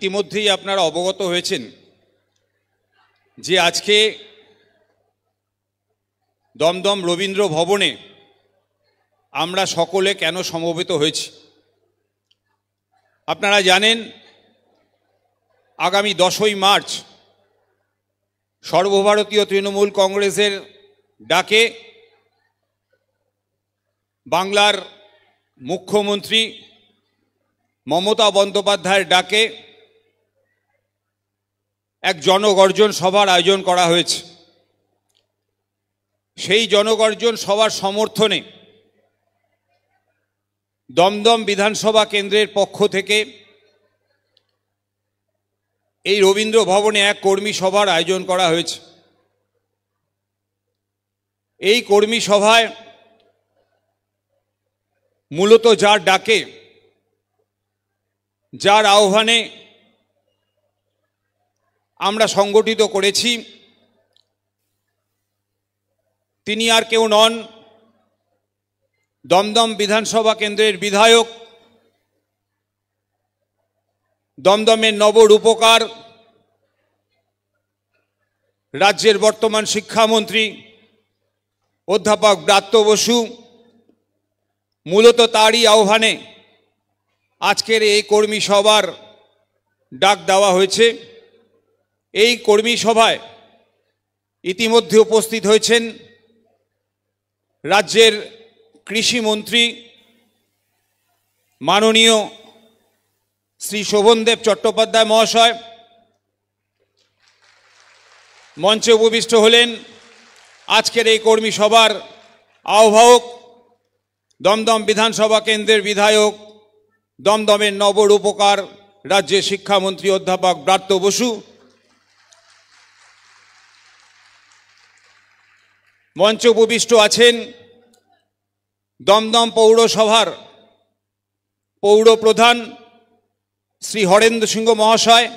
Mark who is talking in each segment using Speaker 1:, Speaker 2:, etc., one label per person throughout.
Speaker 1: ইতিমধ্যেই আপনারা অবগত হয়েছেন যে আজকে দমদম রবীন্দ্র ভবনে আমরা সকলে কেন সমবেত হয়েছি। আপনারা জানেন আগামী 10ই মার্চ সর্বভারতীয় তৃণমূল কংগ্রেসের ডাকে বাংলার মুখ্যমন্ত্রী মমতা বন্দ্যোপাধ্যায়ের ডাকে এক জনগর্জন সভার আয়োজন করা হয়েছে। সেই জনগর্জন সভার সমর্থনে দমদম বিধানসভা কেন্দ্রের পক্ষ থেকে এই রবীন্দ্র ভবনে এক কর্মী সভার আয়োজন করা হয়েছে। এই কর্মী সভায় মূলত যার ডাকে, যার আহ্বানে আমরা সংগঠিত করেছি, তিনি আর কেউ নন, দমদম বিধানসভা কেন্দ্রের বিধায়ক, দমদমের নবরূপকার, রাজ্যের বর্তমান শিক্ষামন্ত্রী অধ্যাপক ব্রাত্য বসু। মূলত তারই আহ্বানে আজকের এই কর্মী সভার ডাক দেওয়া হয়েছে। এই কর্মী সভায় ইতিমধ্যে উপস্থিত হয়েছেন রাজ্যের কৃষিমন্ত্রী মাননীয় শ্রী শোভনদেব চট্টোপাধ্যায় মহাশয়। মঞ্চে উপবিষ্ট হলেন আজকের এই কর্মী সভার আহ্বায়ক, দমদম বিধানসভা কেন্দ্রের বিধায়ক, দমদমের নবরূপকার, রাজ্যের শিক্ষামন্ত্রী অধ্যাপক ব্রাত্য বসু। মঞ্চে উপবিষ্ট আছেন দমদম পৌরসভার পৌর প্রধান শ্রী হরেন্দ্র সিংহ মহাশয়।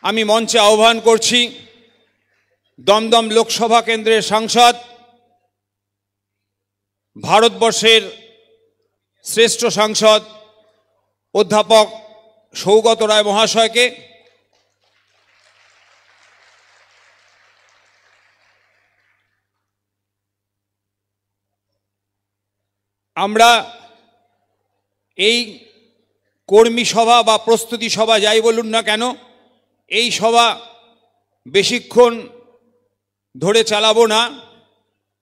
Speaker 1: আমি মঞ্চে আহ্বান করছি দমদম লোকসভা কেন্দ্রের সাংসদ, ভারতবর্ষের শ্রেষ্ঠ সাংসদ অধ্যাপক সৌগত রায় মহাশয়কে। আমরা এই কর্মী সভা বা প্রস্তুতি সভা যাই বলুন না কেন, এই সভা বেশিক্ষণ ধরে চালাবো না,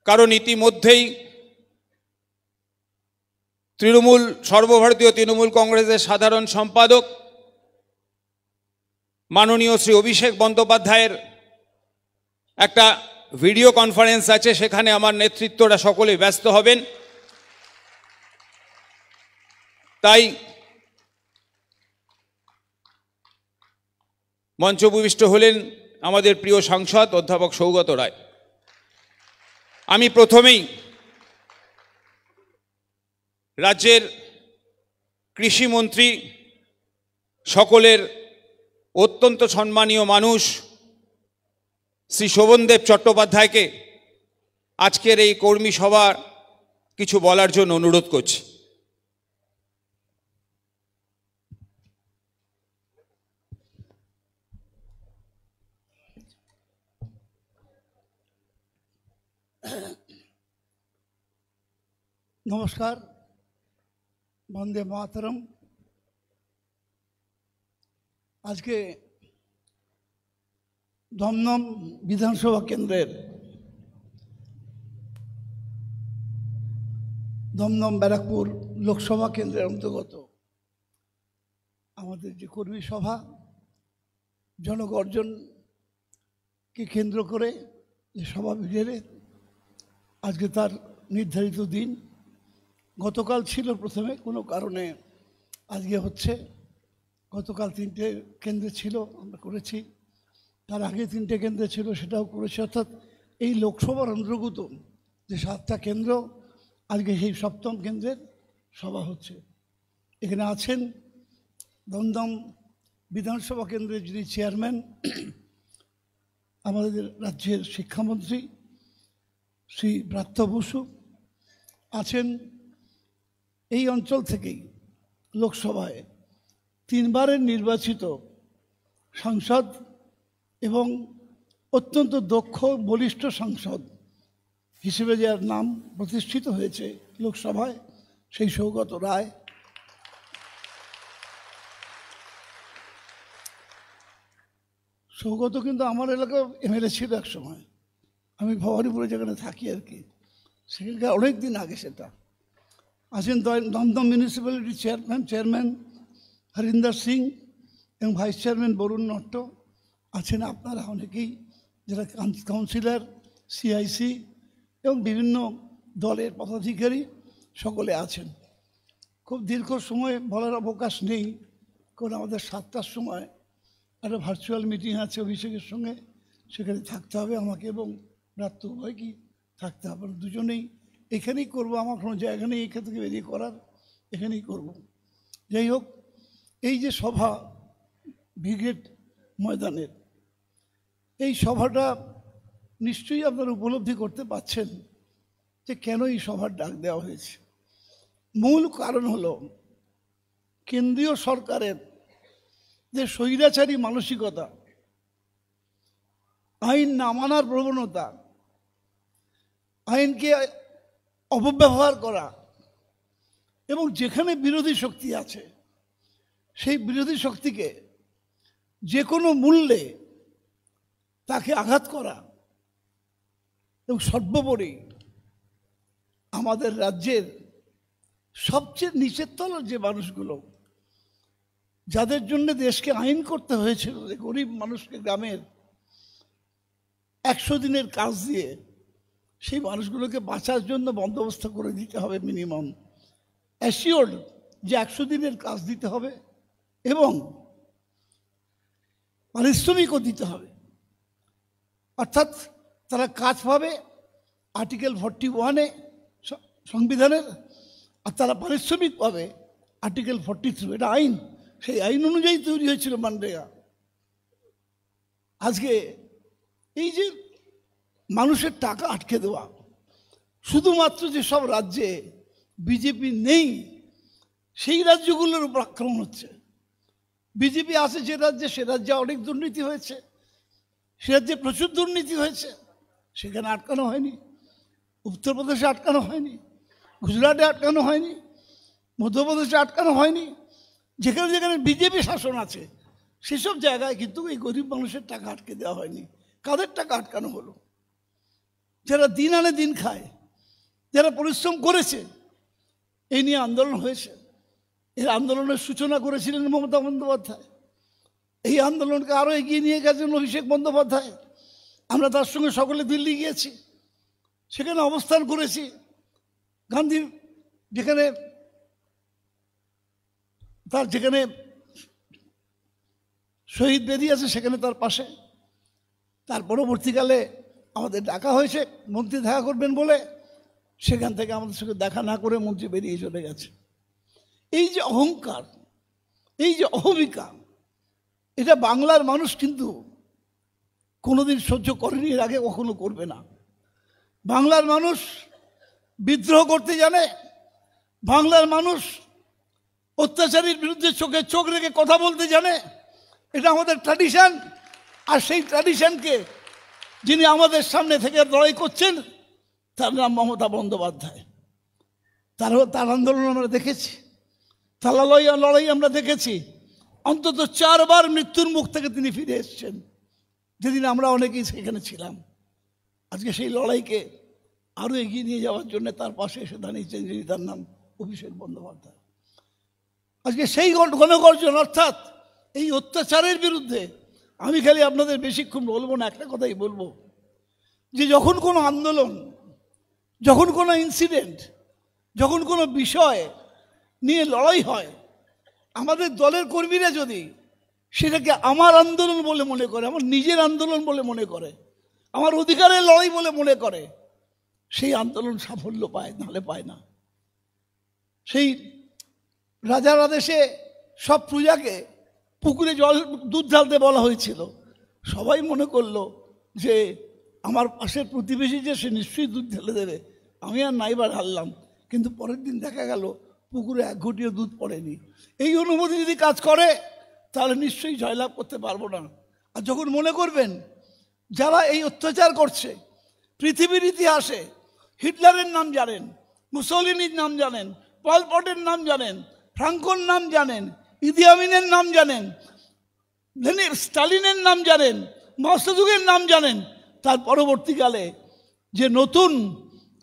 Speaker 1: কারণ ইতিমধ্যেই সর্বভারতীয় তৃণমূল কংগ্রেসের সাধারণ সম্পাদক মাননীয় শ্রী অভিষেক বন্দ্যোপাধ্যায়ের একটা ভিডিও কনফারেন্স আছে, সেখানে আমার নেতৃত্বরা সকলে ব্যস্ত হবেন। তাই মঞ্চ উপবিষ্ট হলেন আমাদের প্রিয় সাংসদ অধ্যাপক সৌগত রায়। আমি প্রথমেই রাজ্যের কৃষিমন্ত্রী, সকলের অত্যন্ত সম্মানীয় মানুষ শ্রী শোভনদেব চট্টোপাধ্যায়কে আজকের এই কর্মী সভা কিছু বলার জন্য অনুরোধ করছি।
Speaker 2: নমস্কার, বন্দে মাতরম। আজকে দমদম বিধানসভা কেন্দ্রের দমদম ব্যারাকপুর লোকসভা কেন্দ্রের অন্তর্গত আমাদের যে কর্মী সভা, জনগর্জনকে কেন্দ্র করে যে সভা বিকেলে আজকে তার নির্ধারিত দিন। গতকাল ছিল প্রথমে, কোনো কারণে আজকে হচ্ছে। গতকাল 3টে কেন্দ্রে ছিল, আমরা করেছি। তার আগে 3টে কেন্দ্রে ছিল, সেটাও করেছি। অর্থাৎ এই লোকসভার অন্তর্গত যে 7টা কেন্দ্র, আজকে সেই 7ম কেন্দ্রের সভা হচ্ছে। এখানে আছেন দমদম বিধানসভা কেন্দ্রের যিনি চেয়ারম্যান, আমাদের রাজ্যের শিক্ষামন্ত্রী শ্রী ব্রাত্য বসু আছেন। এই অঞ্চল থেকেই লোকসভায় তিনবারের নির্বাচিত সাংসদ এবং অত্যন্ত দক্ষ বলিষ্ঠ সাংসদ হিসেবে যার নাম প্রতিষ্ঠিত হয়েছে লোকসভায়, সেই সৌগত রায়। সৌগত কিন্তু আমার এলাকায় এমএলএ ছিল এক সময়, আমি ভবানীপুরে যেখানে থাকি আর কি, সেখানকার অনেক দিন আগে সেটা। আছেন দমদম মিউনিসিপ্যালিটি চেয়ারম্যান হরিন্দর সিং এবং ভাইস চেয়ারম্যান বরুণ নট্ট আছেন, আপনারা অনেকেই যারা কাউন্সিলর, সিআইসি এবং বিভিন্ন দলের পদাধিকারী সকলে আছেন। খুব দীর্ঘ সময় বলার অবকাশ নেই, কারণ আমাদের 7টার সময় একটা ভার্চুয়াল মিটিং আছে অভিষেকের সঙ্গে, সেখানে থাকতে হবে আমাকে এবং ব্রাত্য উভয়কেই থাকতে হবে। দুজনেই এখানেই করব, আমার কোনো জায়গা নেই এখান থেকে বেরিয়ে করার, এখানেই করব। যাই হোক, এই যে সভা ব্রিগেড ময়দানের, এই সভাটা নিশ্চয়ই আপনারা উপলব্ধি করতে পারছেন যে কেন এই সভার ডাক দেওয়া হয়েছে। মূল কারণ হলো কেন্দ্রীয় সরকারের যে স্বৈরাচারী মানসিকতা, আইন না মানার প্রবণতা, আইনকে অপব্যবহার করা, এবং যেখানে বিরোধী শক্তি আছে সেই বিরোধী শক্তিকে যে কোনো মূল্যে তাকে আঘাত করা, এবং সর্বোপরি আমাদের রাজ্যের সবচেয়ে নিচের তলার যে মানুষগুলো, যাদের জন্য দেশকে আইন করতে হয়েছিল, যে গরিব মানুষকে গ্রামের 100 দিনের কাজ দিয়ে সেই মানুষগুলোকে বাঁচার জন্য বন্দোবস্ত করে দিতে হবে, মিনিমাম অ্যাসিওর্ড যে 100 দিনের কাজ দিতে হবে এবং পারিশ্রমিকও দিতে হবে। অর্থাৎ তারা কাজ পাবে আর্টিকেল 41-এ সংবিধানের, আর তারা পারিশ্রমিক পাবে আর্টিকেল 43। এটা আইন, সেই আইন অনুযায়ী তৈরি হয়েছিল মানরেগা। আজকে এই যে মানুষের টাকা আটকে দেওয়া, শুধুমাত্র যেসব রাজ্যে বিজেপি নেই সেই রাজ্যগুলোর উপর আক্রমণ হচ্ছে। বিজেপি আছে যে রাজ্যে, সে রাজ্যে অনেক দুর্নীতি হয়েছে, সে রাজ্যে প্রচুর দুর্নীতি হয়েছে, সেখানে আটকানো হয়নি। উত্তরপ্রদেশে আটকানো হয়নি, গুজরাটে আটকানো হয়নি, মধ্যপ্রদেশে আটকানো হয়নি। যেখানে যেখানে বিজেপি শাসন আছে সেসব জায়গায় কিন্তু এই গরিব মানুষের টাকা আটকে দেওয়া হয়নি। কাদের টাকা আটকানো হলো? যারা দিন আনে দিন খায়, যারা পরিশ্রম করেছে। এই নিয়ে আন্দোলন হয়েছে। এই আন্দোলনের সূচনা করেছিলেন মমতা বন্দ্যোপাধ্যায়, এই আন্দোলনকে আরও এগিয়ে নিয়ে গেছেন অভিষেক বন্দ্যোপাধ্যায়। আমরা তার সঙ্গে সকলে দিল্লি গিয়েছি, সেখানে অবস্থান করেছি। গান্ধী যেখানে শহীদ বেদি আছে সেখানে তার পাশে। তার পরবর্তীকালে আমাদের ডাকা হয়েছে মন্ত্রী দেখা করবেন বলে, সেখান থেকে আমাদের সঙ্গে দেখা না করে মন্ত্রী বেরিয়ে চলে গেছে। এই যে অহংকার, এই যে অহমিকা, এটা বাংলার মানুষ কিন্তু কোনোদিন সহ্য করেনি, এর আগে কখনো করবে না। বাংলার মানুষ বিদ্রোহ করতে জানে, বাংলার মানুষ অত্যাচারীর বিরুদ্ধে চোখে চোখ রেখে কথা বলতে জানে। এটা আমাদের ট্র্যাডিশন। আর সেই ট্র্যাডিশনকে যিনি আমাদের সামনে থেকে লড়াই করছেন তার নাম মমতা বন্দ্যোপাধ্যায়। তার আন্দোলন আমরা দেখেছি, তার লড়াই আমরা দেখেছি। অন্তত 4 বার মৃত্যুর মুখ থেকে তিনি ফিরে এসেছেন, যেদিন আমরা অনেকেই সেখানে ছিলাম। আজকে সেই লড়াইকে আরও এগিয়ে নিয়ে যাওয়ার জন্য তার পাশে এসে দাঁড়িয়েছেন যিনি, তার নাম অভিষেক বন্দ্যোপাধ্যায়। আজকে সেই গণগর্জন, অর্থাৎ এই অত্যাচারের বিরুদ্ধে আমি খালি আপনাদের বেশিক্ষণ বলবো না, একটা কথাই বলবো যে যখন কোনো আন্দোলন, যখন কোনো ইনসিডেন্ট, যখন কোনো বিষয় নিয়ে লড়াই হয়, আমাদের দলের কর্মীরা যদি সেটাকে আমার আন্দোলন বলে মনে করে, আমার নিজের আন্দোলন বলে মনে করে, আমার অধিকারের লড়াই বলে মনে করে, সেই আন্দোলন সাফল্য পায়, নাহলে পায় না। সেই রাজার আদেশে সব প্রজাকে পুকুরে দুধ ঢালতে বলা হয়েছিল। সবাই মনে করলো যে আমার পাশের প্রতিবেশী যে সে নিশ্চয়ই দুধ ঢেলে দেবে, আমি আর নাইবার হারলাম। কিন্তু পরের দিন দেখা গেল পুকুরে এক ঘটিও দুধ পড়েনি। এই অনুভূতি যদি কাজ করে তাহলে নিশ্চয়ই জয়লাভ করতে পারবো না। আর যখন মনে করবেন যারা এই অত্যাচার করছে, পৃথিবীর ইতিহাসে হিটলারের নাম জানেন, মুসোলিনির নাম জানেন, পল পটের নাম জানেন, ফ্রাঙ্কোর নাম জানেন, ইদি আমিনের নাম জানেন, স্টালিনের নাম জানেন, মাওসেদুংয়ের নাম জানেন, তার পরবর্তীকালে যে নতুন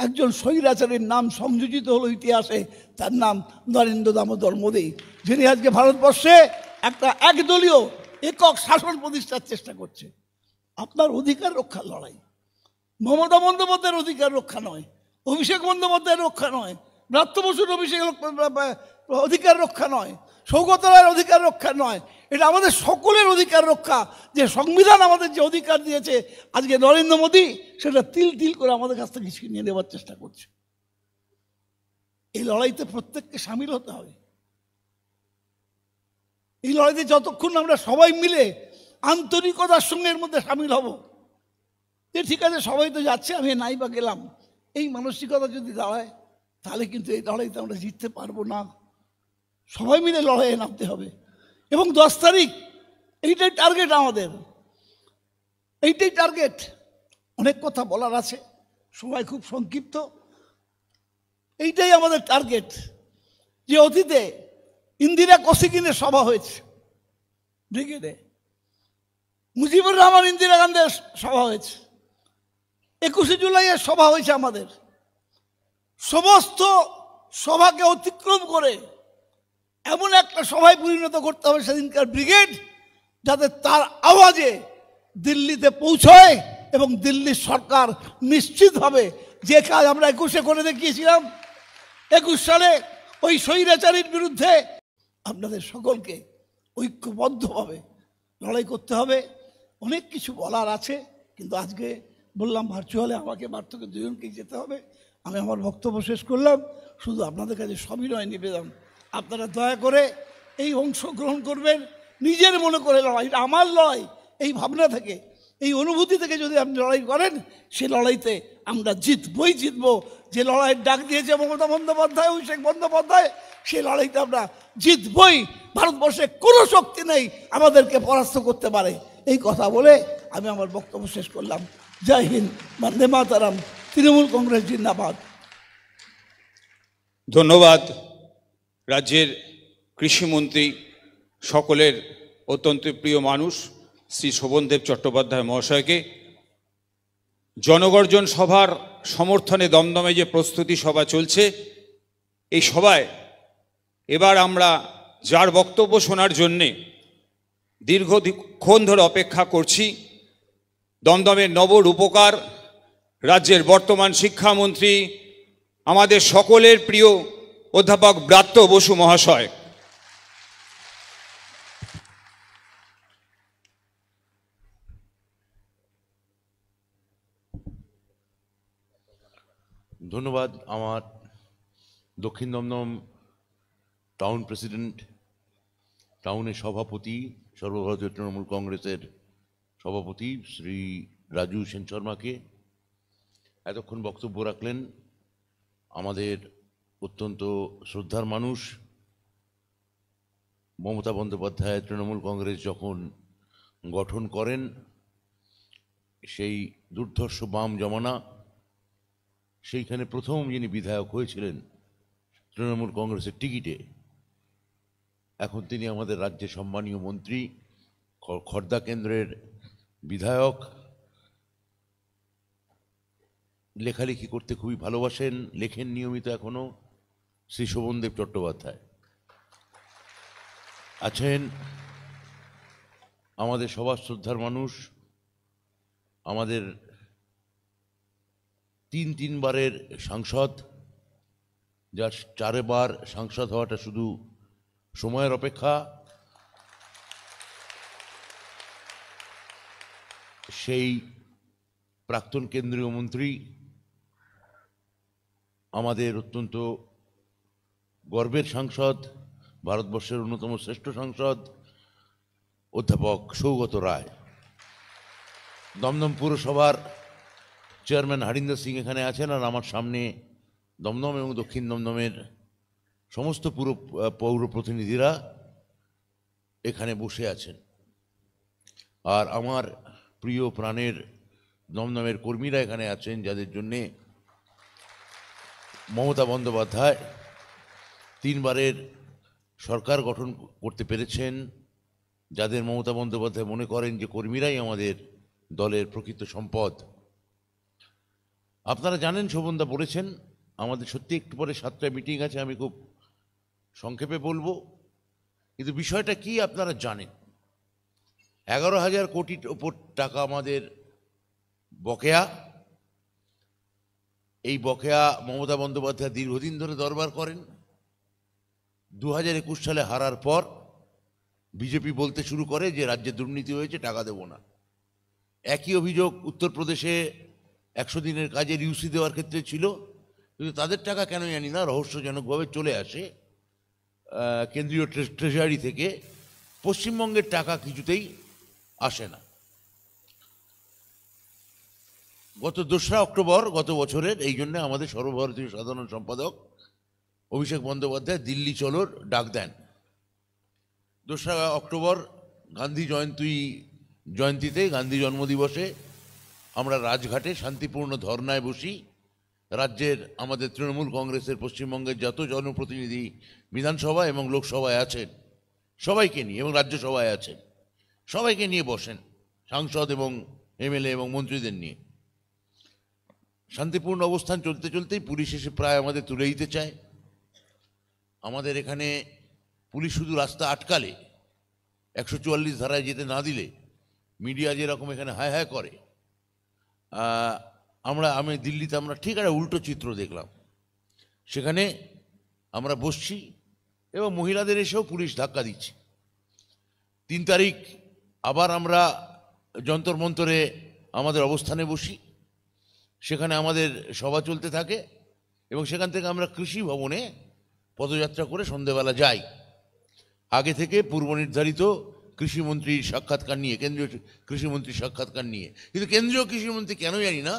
Speaker 2: একজন স্বৈরাচারের নাম সংযোজিত হলো ইতিহাসে, তার নাম নরেন্দ্র দামোদর মোদী, যিনি আজকে ভারতবর্ষে একটা একদলীয় একক শাসন প্রতিষ্ঠার চেষ্টা করছে। আপনার অধিকার রক্ষার লড়াই, মমতা বন্দ্যোপাধ্যায়ের অধিকার রক্ষা নয়, অভিষেক বন্দ্যোপাধ্যায়ের রক্ষা নয়, ব্রাত্য বসুর অধিকার রক্ষা নয়, সৌগত রায়ের অধিকার রক্ষা নয়, এটা আমাদের সকলের অধিকার রক্ষা। যে সংবিধান আমাদের যে অধিকার দিয়েছে, আজকে নরেন্দ্র মোদী সেটা তিল তিল করে আমাদের কাছ থেকে ছিনিয়ে নেওয়ার চেষ্টা করছে। এই লড়াইতে প্রত্যেককে সামিল হতে হবে। এই লড়াইতে যতক্ষণ আমরা সবাই মিলে আন্তরিকতার সঙ্গে এর মধ্যে সামিল হব, যে ঠিক আছে সবাই তো যাচ্ছে, আমি নাই বা গেলাম, এই মানসিকতা যদি দাঁড়ায়, তাহলে কিন্তু এই লড়াইতে আমরা জিততে পারবো না। সবাই মিলে লড়াইয়ে নামতে হবে। এবং 10 তারিখ এইটাই টার্গেট আমাদের, এইটাই টার্গেট। অনেক কথা বলার আছে, সময় খুব সংক্ষিপ্ত। এইটাই আমাদের টার্গেট। যে অতীতে ইন্দিরা কোসিগিনের সভা হয়েছে ব্রিগেডে, মুজিবুর রহমান ইন্দিরা গান্ধীর সভা হয়েছে, 21শে জুলাইয়ের সভা হয়েছে আমাদের। সমস্ত সভাকে অতিক্রম করে এমন একটা সভায় পরিণত করতে হবে সেদিনকার ব্রিগেড, যাতে তার আওয়াজে দিল্লিতে পৌঁছয় এবং দিল্লির সরকার নিশ্চিত হবে যে কাজ আমরা 21শে করে দেখিয়েছিলাম। 21 সালে ওই স্বৈরাচারীর বিরুদ্ধে আপনাদের সকলকে ঐক্যবদ্ধভাবে লড়াই করতে হবে। অনেক কিছু বলার আছে, কিন্তু আজকে বললাম ভার্চুয়ালে আমাকে থেকে 2 জনকেই যেতে হবে। আমি আমার বক্তব্য শেষ করলাম। শুধু আপনাদের কাছে সবিনয় নিবেদন, আপনারা দয়া করে এই অংশগ্রহণ করবেন, নিজের মনে করে লড়াই, এটা আমার লড়াই, এই ভাবনা থেকে, এই অনুভূতি থেকে যদি আপনি লড়াই করেন, সে লড়াইতে আমরা জিতবই জিতবো। যে লড়াইয়ের ডাক দিয়েছে মমতা বন্দ্যোপাধ্যায়, অভিষেক বন্দ্যোপাধ্যায়, সেই লড়াইতে আমরা জিতবই। ভারতবর্ষে কোনো শক্তি নেই আমাদেরকে পরাস্ত করতে পারে। এই কথা বলে আমি আমার বক্তব্য শেষ করলাম। জয় হিন্দ, বন্দে মাতরম, তৃণমূল কংগ্রেস জিন্দাবাদ।
Speaker 1: ধন্যবাদ রাজ্যের কৃষিমন্ত্রী, সকলের অত্যন্ত প্রিয় মানুষ শ্রী শোভনদেব চট্টোপাধ্যায় মহাশয়কে। জনগর্জন সভার সমর্থনে দমদমে যে প্রস্তুতি সভা চলছে, এই সভায় এবার আমরা যার বক্তব্য শোনার জন্যে দীর্ঘক্ষণ ধরে অপেক্ষা করছি, দমদমের নবরূপকার, রাজ্যের বর্তমান শিক্ষামন্ত্রী, আমাদের সকলের প্রিয় অধ্যাপক ব্রাত্য বসু মহাশয়।
Speaker 3: ধন্যবাদ। আমার দক্ষিণ দমদম টাউন প্রেসিডেন্ট, টাউনের সভাপতি, সর্বভারতীয় তৃণমূল কংগ্রেসের সভাপতি শ্রী রাজু সেন শর্মাকে, এতক্ষণ বক্তব্য রাখলেন আমাদের অত্যন্ত শ্রদ্ধার মানুষ। মমতা বন্দ্যোপাধ্যায় তৃণমূল কংগ্রেস যখন গঠন করেন, সেই দুর্ধর্ষ বাম জমানা, সেইখানে প্রথম যিনি বিধায়ক হয়েছিলেন তৃণমূল কংগ্রেসের টিকিটে, এখন তিনি আমাদের রাজ্যের সম্মানীয় মন্ত্রী, খর্দা কেন্দ্রের বিধায়ক। লেখালেখি করতে খুবই ভালোবাসেন, লেখেন নিয়মিত এখনো, শ্রী শোভনদেব চট্টোপাধ্যায় আছেন। আমাদের সবার শ্রদ্ধার মানুষ, আমাদের 3 বারের সাংসদ, যার 4 বার সাংসদ হওয়াটা শুধু সময়ের অপেক্ষা। সেই প্রাক্তন কেন্দ্রীয় মন্ত্রী, আমাদের অত্যন্ত গর্বের সাংসদ, ভারতবর্ষের অন্যতম শ্রেষ্ঠ সাংসদ অধ্যাপক সৌগত রায়। দমদম পুরসভার চেয়ারম্যান হরিন্দর সিং এখানে আছেন, আর আমার সামনে দমদম এবং দক্ষিণ দমদমের সমস্ত পৌর প্রতিনিধিরা এখানে বসে আছেন, আর আমার প্রিয় প্রাণের দমদমের কর্মীরা এখানে আছেন, যাদের জন্যে মমতা বন্দ্যোপাধ্যায় 3 বারের সরকার গঠন করতে পেরেছেন, যাদের মমতা বন্দ্যোপাধ্যায় মনে করেন যে কর্মীরাই আমাদের দলের প্রকৃত সম্পদ। আপনারা জানেন, শোভনদা বলেছেন, আমাদের সত্যি একটু পরে 7টায় মিটিং আছে, আমি খুব সংক্ষেপে বলবো, কিন্তু বিষয়টা কি আপনারা জানেন। 11,000 কোটির ওপর টাকা আমাদের বকেয়া। এই বকেয়া মমতা বন্দ্যোপাধ্যায় দীর্ঘদিন ধরে দরবার করেন। 2021 সালে হারার পর বিজেপি বলতে শুরু করে যে রাজ্যে দুর্নীতি হয়েছে, টাকা দেব না। একই অভিযোগ উত্তরপ্রদেশে 100 দিনের কাজের ইউসি দেওয়ার ক্ষেত্রে ছিল, কিন্তু তাদের টাকা কেন জানি না রহস্যজনকভাবে চলে আসে কেন্দ্রীয় ট্রেজারি থেকে। পশ্চিমবঙ্গের টাকা কিছুতেই আসে না। গত 2রা অক্টোবর গত বছরের, এই জন্য আমাদের সর্বভারতীয় সাধারণ সম্পাদক অভিষেক বন্দ্যোপাধ্যায় দিল্লি চলোর ডাক দেন। 2রা অক্টোবর গান্ধী জয়ন্তীতে, গান্ধী জন্মদিবসে আমরা রাজঘাটে শান্তিপূর্ণ ধর্নায় বসি। রাজ্যের আমাদের তৃণমূল কংগ্রেসের পশ্চিমবঙ্গের যত জনপ্রতিনিধি বিধানসভা এবং লোকসভায় আছেন সবাইকে নিয়ে, এবং রাজ্যসভায় আছেন সবাইকে নিয়ে বসেন, সাংসদ এবং এমএলএ এবং মন্ত্রীদের নিয়ে। শান্তিপূর্ণ অবস্থান চলতে চলতেই পুলিশ এসে প্রায় আমাদের তুলে দিতে চায়। আমাদের এখানে পুলিশ শুধু রাস্তা আটকালে, 144 ধারায় যেতে না দিলে, মিডিয়া যেরকম এখানে হায় হায় করে, আমি দিল্লিতে আমরা ঠিক একটা উল্টো চিত্র দেখলাম। সেখানে আমরা বসছি এবং মহিলাদের এসেও পুলিশ ধাক্কা দিচ্ছে। 3 তারিখ আবার আমরা যন্তর মন্তরে আমাদের অবস্থানে বসি, সেখানে আমাদের সভা চলতে থাকে এবং সেখান থেকে আমরা কৃষি ভবনে পদযাত্রা করে সন্ধ্যেবেলা যাই। আগে থেকে পূর্ব নির্ধারিত কৃষিমন্ত্রীর সাক্ষাৎকার নিয়ে, কেন্দ্রীয় কৃষিমন্ত্রীর সাক্ষাৎকার নিয়ে, কিন্তু কেন্দ্রীয় কৃষিমন্ত্রী কেন জানি না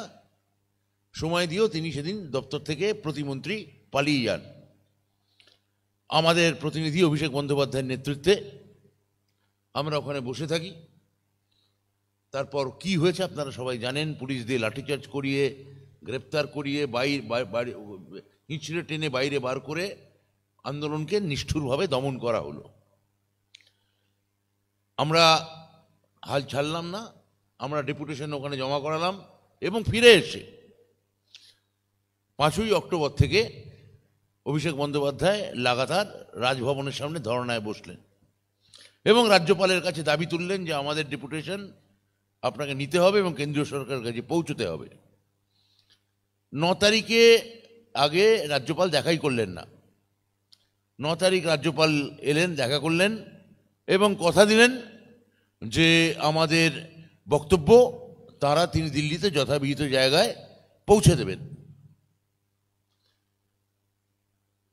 Speaker 3: সময় দিয়েও তিনি সেদিন দপ্তর থেকে প্রতিমন্ত্রী পালিয়ে যান। আমাদের প্রতিনিধি অভিষেক বন্দ্যোপাধ্যায়ের নেতৃত্বে আমরা ওখানে বসে থাকি। তারপর কি হয়েছে আপনারা সবাই জানেন। পুলিশ দিয়ে লাঠিচার্জ করিয়ে, গ্রেপ্তার করিয়ে, হিঁচড়ে টেনে বাইরে বার করে আন্দোলনকে নিষ্ঠুরভাবে দমন করা হলো। আমরা হাল ছাড়লাম না, আমরা ডেপুটেশন ওখানে জমা করালাম এবং ফিরে এসে 5ই অক্টোবর থেকে অভিষেক বন্দ্যোপাধ্যায় লাগাতার রাজভবনের সামনে ধর্নায় বসলেন এবং রাজ্যপালের কাছে দাবি তুললেন যে আমাদের ডেপুটেশন আপনাকে নিতে হবে এবং কেন্দ্রীয় সরকারের কাছে পৌঁছতে হবে। 9 তারিখে আগে রাজ্যপাল দেখাই করলেন না। 9 তারিখ রাজ্যপাল এলেন, দেখা করলেন এবং কথা দিলেন যে আমাদের বক্তব্য তিনি দিল্লিতে যথাবিহিত জায়গায় পৌঁছে দেবেন।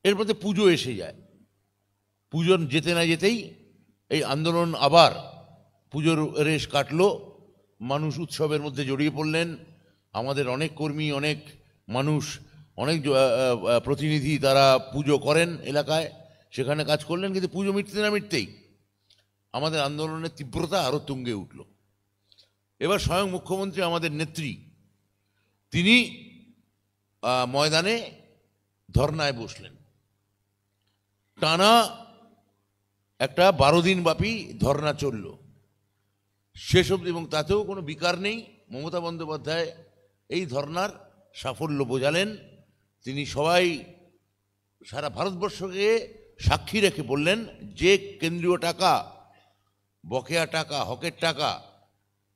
Speaker 3: এর মধ্যে পুজো এসে যায়। পুজো যেতে না যেতেই এই আন্দোলন আবার পুজোর রেশ কাটলো। মানুষ উৎসবের মধ্যে জড়িয়ে পড়লেন। আমাদের অনেক কর্মী, অনেক মানুষ, অনেক প্রতিনিধি তারা পুজো করেন এলাকায়, সেখানে কাজ করলেন, কিন্তু পুজো মিটতে না মিটতেই আমাদের আন্দোলনের তীব্রতা আরও তুঙ্গে উঠল। এবার স্বয়ং মুখ্যমন্ত্রী, আমাদের নেত্রী, তিনি ময়দানে ধর্নায় বসলেন। টানা একটা 12 দিন ব্যাপী ধর্না চলল শেষ অবধি, এবং তাতেও কোনো বিকার নেই। মমতা বন্দ্যোপাধ্যায় এই ধর্নার সাফল্য বোঝালেন। তিনি সারা ভারতবর্ষকে সাক্ষী রেখে বললেন যে কেন্দ্রীয় টাকা, বকেয়া টাকা, হকের টাকা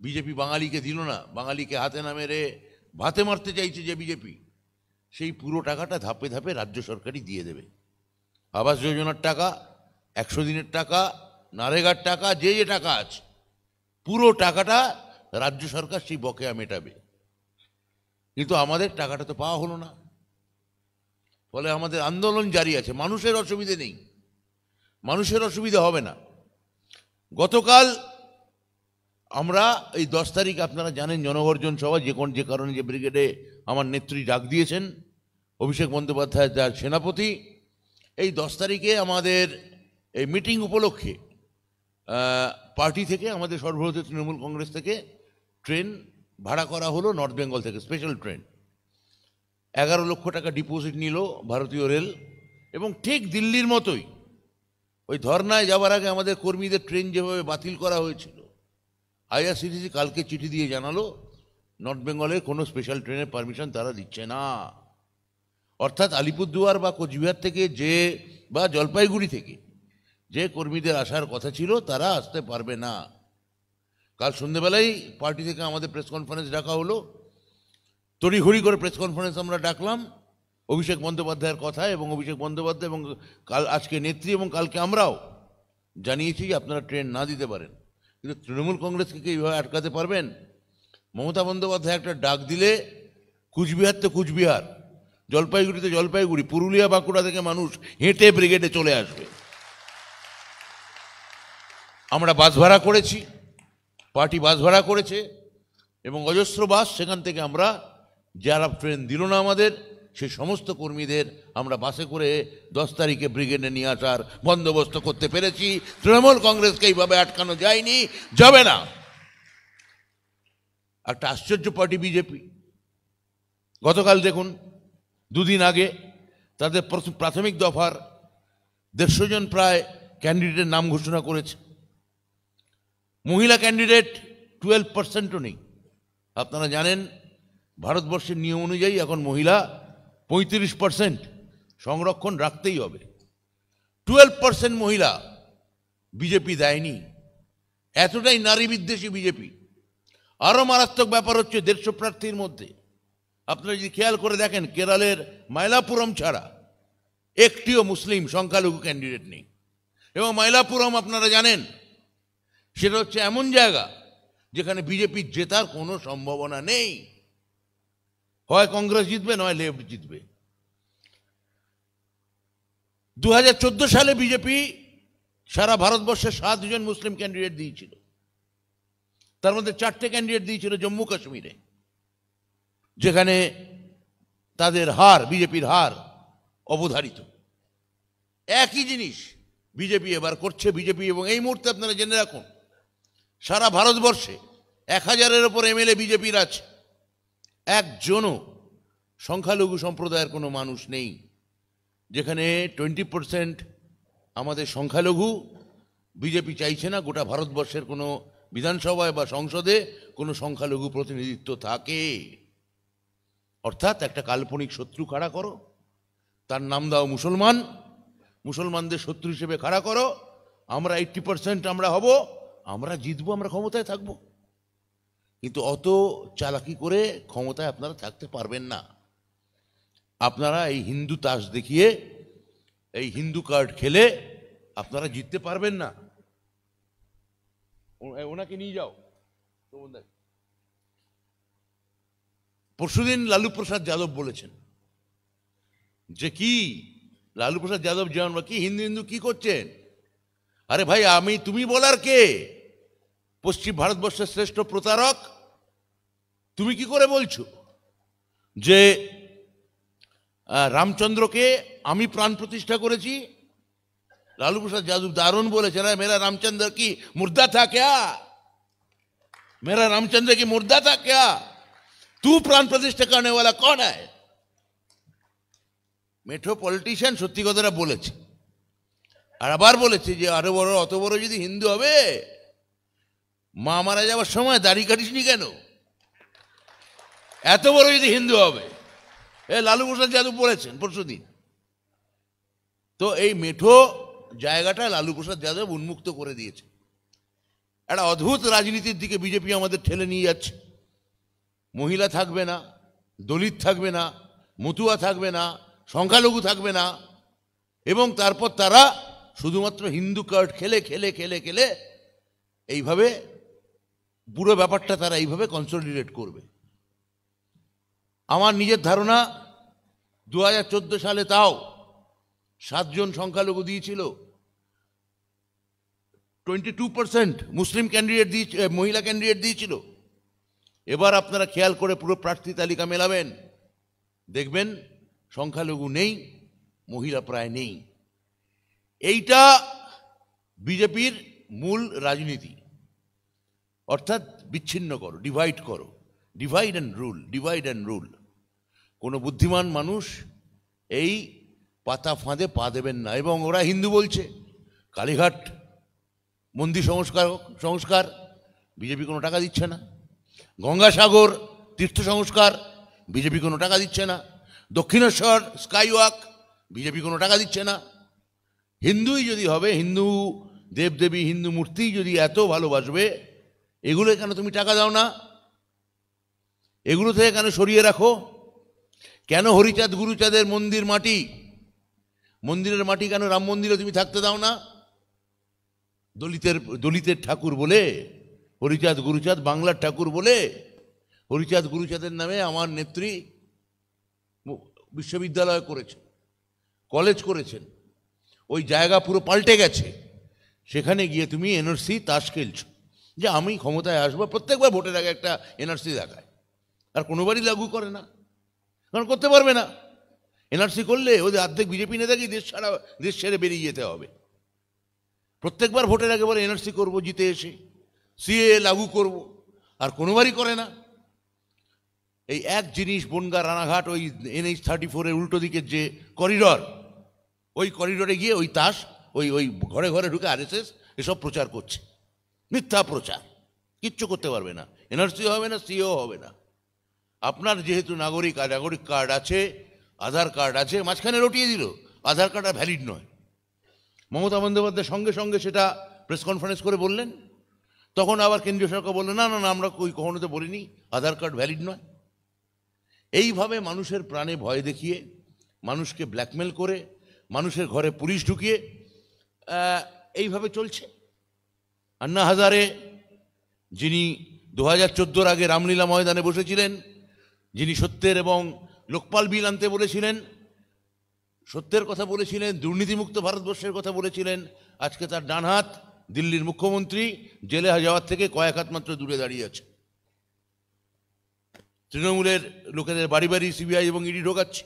Speaker 3: বিজেপি বাঙালিকে দিল না, বাঙালিকে হাতে না মেরে ভাতে মারতে চাইছে যে বিজেপি, সেই পুরো টাকাটা ধাপে ধাপে রাজ্য সরকারই দিয়ে দেবে। আবাস যোজনার টাকা, 100 দিনের টাকা, নারেগার টাকা, যে টাকা আছে পুরো টাকাটা রাজ্য সরকার সেই বকেয়া মেটাবে। কিন্তু আমাদের টাকাটা তো পাওয়া হলো না। ফলে আমাদের আন্দোলন জারি আছে। মানুষের অসুবিধে নেই, মানুষের অসুবিধা হবে না। গতকাল আমরা এই 10 তারিখ আপনারা জানেন জনগর্জন সভা, যে কারণে যে ব্রিগেডে আমার নেত্রী ডাক দিয়েছেন, অভিষেক বন্দ্যোপাধ্যায় তার সেনাপতি, এই 10 তারিখে আমাদের এই মিটিং উপলক্ষে পার্টি থেকে, আমাদের সর্বভারতীয় তৃণমূল কংগ্রেস থেকে ট্রেন ভাড়া করা হলো নর্থ বেঙ্গল থেকে, স্পেশাল ট্রেন। 11 লক্ষ টাকা ডিপোজিট নিল ভারতীয় রেল। এবং ঠিক দিল্লির মতোই ওই ধর্নায় যাওয়ার আগে আমাদের কর্মীদের ট্রেন যেভাবে বাতিল করা হয়েছিল, আইআরসিটিসি কালকে চিঠি দিয়ে জানালো নর্থ বেঙ্গলের কোনো স্পেশাল ট্রেনের পারমিশন তারা দিচ্ছে না। অর্থাৎ আলিপুরদুয়ার বা কোচবিহার থেকে যে, বা জলপাইগুড়ি থেকে যে কর্মীদের আসার কথা ছিল তারা আসতে পারবে না। কাল সন্ধ্যেবেলায় পার্টি থেকে আমাদের প্রেস কনফারেন্স ডাকা হলো, তড়িঘড়ি করে প্রেস কনফারেন্স আমরা ডাকলাম অভিষেক বন্দ্যোপাধ্যায়ের কথা, এবং অভিষেক বন্দ্যোপাধ্যায় এবং আজকে নেত্রী এবং কালকে আমরাও জানিয়েছি যে আপনারা ট্রেন না দিতে পারেন। কিন্তু তৃণমূল কংগ্রেসকে কি এইভাবে আটকাতে পারবেন? মমতা বন্দ্যোপাধ্যায় একটা ডাক দিলে কুচবিহার তো কুচবিহার, জলপাইগুড়িতে জলপাইগুড়ি, পুরুলিয়া বাঁকুড়া থেকে মানুষ হেঁটে ব্রিগেডে চলে আসবে। আমরা বাস ভাড়া করেছি, পার্টি বাস ভাড়া করেছে, এবং অজস্র বাস সেখান থেকে আমরা, যারা ট্রেন দিল না আমাদের সেই সমস্ত কর্মীদের আমরা বাসে করে 10 তারিখে ব্রিগেডে নিয়ে আসার বন্দোবস্ত করতে পেরেছি। তৃণমূল কংগ্রেসকে এইভাবে আটকানো যায়নি, যাবে না। একটা আশ্চর্য পার্টি বিজেপি। গতকাল দেখুন, দুদিন আগে তাদের প্রাথমিক দফার 150 জন প্রায় ক্যান্ডিডেটের নাম ঘোষণা করেছে। মহিলা ক্যান্ডিডেট 12%ও নেই। আপনারা জানেন ভারতবর্ষের নিয়ম অনুযায়ী এখন মহিলা 35% সংরক্ষণ রাখতেই হবে। 12% মহিলা বিজেপি দেয়নি। এতটাই নারী বিদ্বেষী বিজেপি। আরও মারাত্মক ব্যাপার হচ্ছে 150 প্রার্থীর মধ্যে আপনারা যদি খেয়াল করে দেখেন, কেরলের মাইলাপুরম ছাড়া একটিও মুসলিম সংখ্যালঘু ক্যান্ডিডেট নেই। এবং মাইলাপুরম আপনারা জানেন সেটা হচ্ছে এমন জায়গা যেখানে বিজেপি জেতার কোনো সম্ভাবনা নেই। হয় কংগ্রেস জিতবে, নয় লেফট জিতবে। 2014 সালে বিজেপি সারা ভারতবর্ষে 7 জন মুসলিম ক্যান্ডিডেট দিয়েছিল। তার মধ্যে 4টে ক্যান্ডিডেট দিয়েছিল জম্মু কাশ্মীরে, যেখানে তাদের হার, বিজেপির হার অবধারিত। একই জিনিস বিজেপি এবার করছে। বিজেপি, এবং এই মুহূর্তে আপনারা জেনে রাখুন, সারা ভারতবর্ষে 1000-এর ওপর এমএলএ বিজেপির আছে, একজনও সংখ্যালঘু সম্প্রদায়ের কোনো মানুষ নেই। যেখানে 20% আমাদের সংখ্যালঘু, বিজেপি চাইছে না গোটা ভারতবর্ষের কোনো বিধানসভায় বা সংসদে কোনো সংখ্যালঘু প্রতিনিধিত্ব থাকে। অর্থাৎ একটা কাল্পনিক শত্রু খাড়া করো, তার নাম দাও মুসলমান, মুসলমানদের শত্রু হিসেবে খাড়া করো, আমরা 80% আমরা হব, আমরা জিতবো, আমরা ক্ষমতায় থাকবো। কিন্তু অত চালাকি করে ক্ষমতায় আপনারা থাকতে পারবেন না। আপনারা এই হিন্দু তাস দেখিয়ে, এই হিন্দু কার্ড খেলে আপনারা জিততে পারবেন না। ওনাকে নিয়ে যাও। পরশুদিন লালু প্রসাদ যাদব বলেছেন যে কি, লালু প্রসাদ যাদব যেমন কি হিন্দু হিন্দু কি করছেন? আরে ভাই, তুমি বলার কে? পশ্চিম ভারতবর্ষের শ্রেষ্ঠ প্রতারক তুমি কি করে বলছো যে রামচন্দ্রকে আমি প্রাণ প্রতিষ্ঠা করেছি? লালু प्रसाद यादव दारुण बोलेছে না, मेरा रामचंद्र की मुर्दा था क्या, मेरा रामचंद्र की मुर्दा था क्या, तू प्राण प्रतिष्ठा करने वाला कौन है? মেঠো পলিটিশিয়ান সত্যি কথাটা বলেছে। আর আবার বলেছে যে আরো বড়, অত বড় যদি হিন্দু হবে, মা মারা যাওয়ার সময় দাড়ি কাটিসনি কেন? এত বড় যদি হিন্দু হবে, লালু প্রসাদ যাদব বলেছেন পরশুদিন। তো এই মেঠো জায়গাটা লালু প্রসাদ যাদব উন্মুক্ত করে দিয়েছে। একটা অদ্ভুত রাজনীতির দিকে বিজেপি আমাদের ঠেলে নিয়ে যাচ্ছে। মহিলা থাকবে না, দলিত থাকবে না, মতুয়া থাকবে না, সংখ্যালঘু থাকবে না, এবং তারপর তারা শুধুমাত্র হিন্দু কার্ড খেলে খেলে খেলে খেলে এইভাবে পুরো ব্যাপারটা তারা এইভাবে কনসলিডেট করবে। আমার নিজের ধারণা 2014 সালে তাও 7 জন সংখ্যালঘু দিয়েছিল, 22% মুসলিম ক্যান্ডিডেট দিয়ে, মহিলা ক্যান্ডিডেট দিয়েছিল। এবার আপনারা খেয়াল করে পুরো প্রার্থী তালিকা মেলাবেন, দেখবেন সংখ্যালঘু নেই, মহিলা প্রায় নেই। এইটা বিজেপির মূল রাজনীতি, অর্থাৎ বিচ্ছিন্ন করো, ডিভাইড করো, divide and rule, divide and rule. কোনো বুদ্ধিমান মানুষ এই পাতা ফাঁদে পা দেবেন না। এবং ওরা হিন্দু বলছে, কালীঘাট মন্দির সংস্কার বিজেপি কোনো টাকা দিচ্ছে না। গঙ্গাসাগর তীর্থ সংস্কার বিজেপি কোনো টাকা দিচ্ছে না। দক্ষিণেশ্বর স্কাইওয়াক বিজেপি কোনো টাকা দিচ্ছে না। হিন্দুই যদি হবে, হিন্দু দেবদেবী, হিন্দু মূর্তি যদি এত ভালোবাসবে, এগুলো কেন তুমি টাকা দাও না? এগুলো থেকে কেন সরিয়ে রাখো? কেন হরিচাঁদ গুরুচাঁদের মন্দিরের মাটি কেন রাম মন্দিরে তুমি থাকতে দাও না? দলিতের ঠাকুর বলে, হরিচাঁদ গুরুচাঁদ বাংলার ঠাকুর বলে, হরিচাঁদ গুরুচাঁদের নামে আমার নেত্রী বিশ্ববিদ্যালয় করেছেন, কলেজ করেছেন। ওই জায়গা পুরো পাল্টে গেছে। সেখানে গিয়ে তুমি এনআরসি তাস খেলছো যে আমি ক্ষমতায় আসবো। প্রত্যেকবার ভোটের আগে একটা এনআরসি দেখায়, আর কোনোবারই লাগু করে না, কারণ করতে পারবে না। এনআরসি করলে ওদের অর্ধেক বিজেপি নেতাকেই দেশ ছেড়ে বেরিয়ে যেতে হবে। প্রত্যেকবার ভোটের আগে বলে এনআরসি করবো, জিতে এসে সিএ লাগু করব, আর কোনোবারই করে না। এই এক জিনিস, বনগা রানাঘাট ওই NH-34-এর উল্টো দিকের যে করিডর, ওই করিডরে গিয়ে ওই তাস ওই ঘরে ঘরে ঢুকে RSS এসব প্রচার করছে, মিথ্যা প্রচার। কিচ্ছু করতে পারবে না, এনআরসি হবে না, সিও হবে না। আপনার যেহেতু নাগরিক কার্ড আছে, আধার কার্ড আছে, মাঝখানে রটিয়ে দিল আধার কার্ড আর ভ্যালিড নয়। মমতা বন্দ্যোপাধ্যায় সঙ্গে সঙ্গে সেটা প্রেস কনফারেন্স করে বললেন। তখন আবার কেন্দ্রীয় সরকার বললেন না না না, আমরা কখনো তো বলিনি আধার কার্ড ভ্যালিড নয়। এইভাবে মানুষের প্রাণে ভয় দেখিয়ে, মানুষকে ব্ল্যাকমেল করে, মানুষের ঘরে পুলিশ ঢুকিয়ে এইভাবে চলছে। আন্না হাজারে, যিনি 2014 আগে রামলীলা ময়দানে বসেছিলেন, যিনি সত্যের এবং লোকপাল বিল আনতে বলেছিলেন, সত্যের কথা বলেছিলেন, দুর্নীতিমুক্ত ভারতবর্ষের কথা বলেছিলেন, আজকে তার ডান হাত দিল্লির মুখ্যমন্ত্রী জেলে যাওয়ার থেকে কয়েক হাত মাত্র দূরে দাঁড়িয়ে আছে। তৃণমূলের লোকেদের বাড়ি বাড়ি সিবিআই এবং ইডি ঢোকাচ্ছে,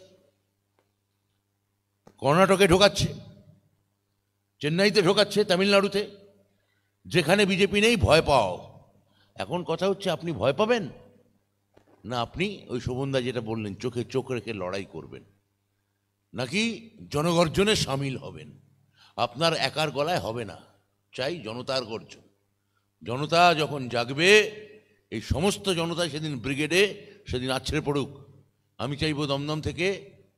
Speaker 3: কর্ণাটকে ঢোকাচ্ছে, চেন্নাইতে ঢোকাচ্ছে, তামিলনাড়ুতে। যেখানে বিজেপি নেই ভয় পাও। এখন কথা হচ্ছে, আপনি ভয় পাবেন না, আপনি ওই শোভনদা যেটা বললেন, চোখে চোখ রেখে লড়াই করবেন, নাকি জনগর্জনে সামিল হবেন? আপনার একার গলায় হবে না, চাই জনতার গর্জন। জনতা যখন জাগবে, এই সমস্ত জনতা সেদিন ব্রিগেডে সেদিন আছড়ে পড়ুক। আমি চাইব দমদম থেকে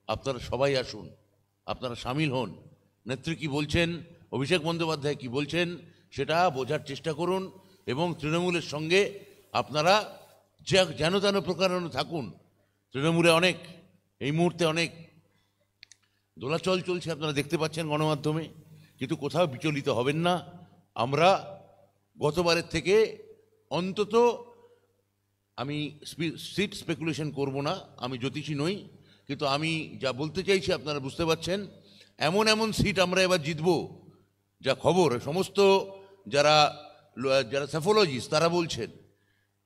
Speaker 3: আপনারা সবাই আসুন, আপনারা সামিল হন। নেত্রী কি বলছেন, অভিষেক বন্দ্যোপাধ্যায় কি বলছেন, সেটা বোঝার চেষ্টা করুন। এবং তৃণমূলের সঙ্গে আপনারা যেন তেন প্রকারণ থাকুন। তৃণমূলে অনেক, এই মুহূর্তে অনেক দোলাচল চলছে, আপনারা দেখতে পাচ্ছেন গণমাধ্যমে, কিন্তু কোথাও বিচলিত হবেন না। আমরা গতবারের থেকে অন্তত, আমি সিট স্পেকুলেশন করব না, আমি জ্যোতিষী নই, কিন্তু আমি যা বলতে চাইছি আপনারা বুঝতে পারছেন। এমন এমন সিট আমরা এবার জিতব, যা খবর সমস্ত যারা স্যাফোলজিস্ট তারা বলছেন।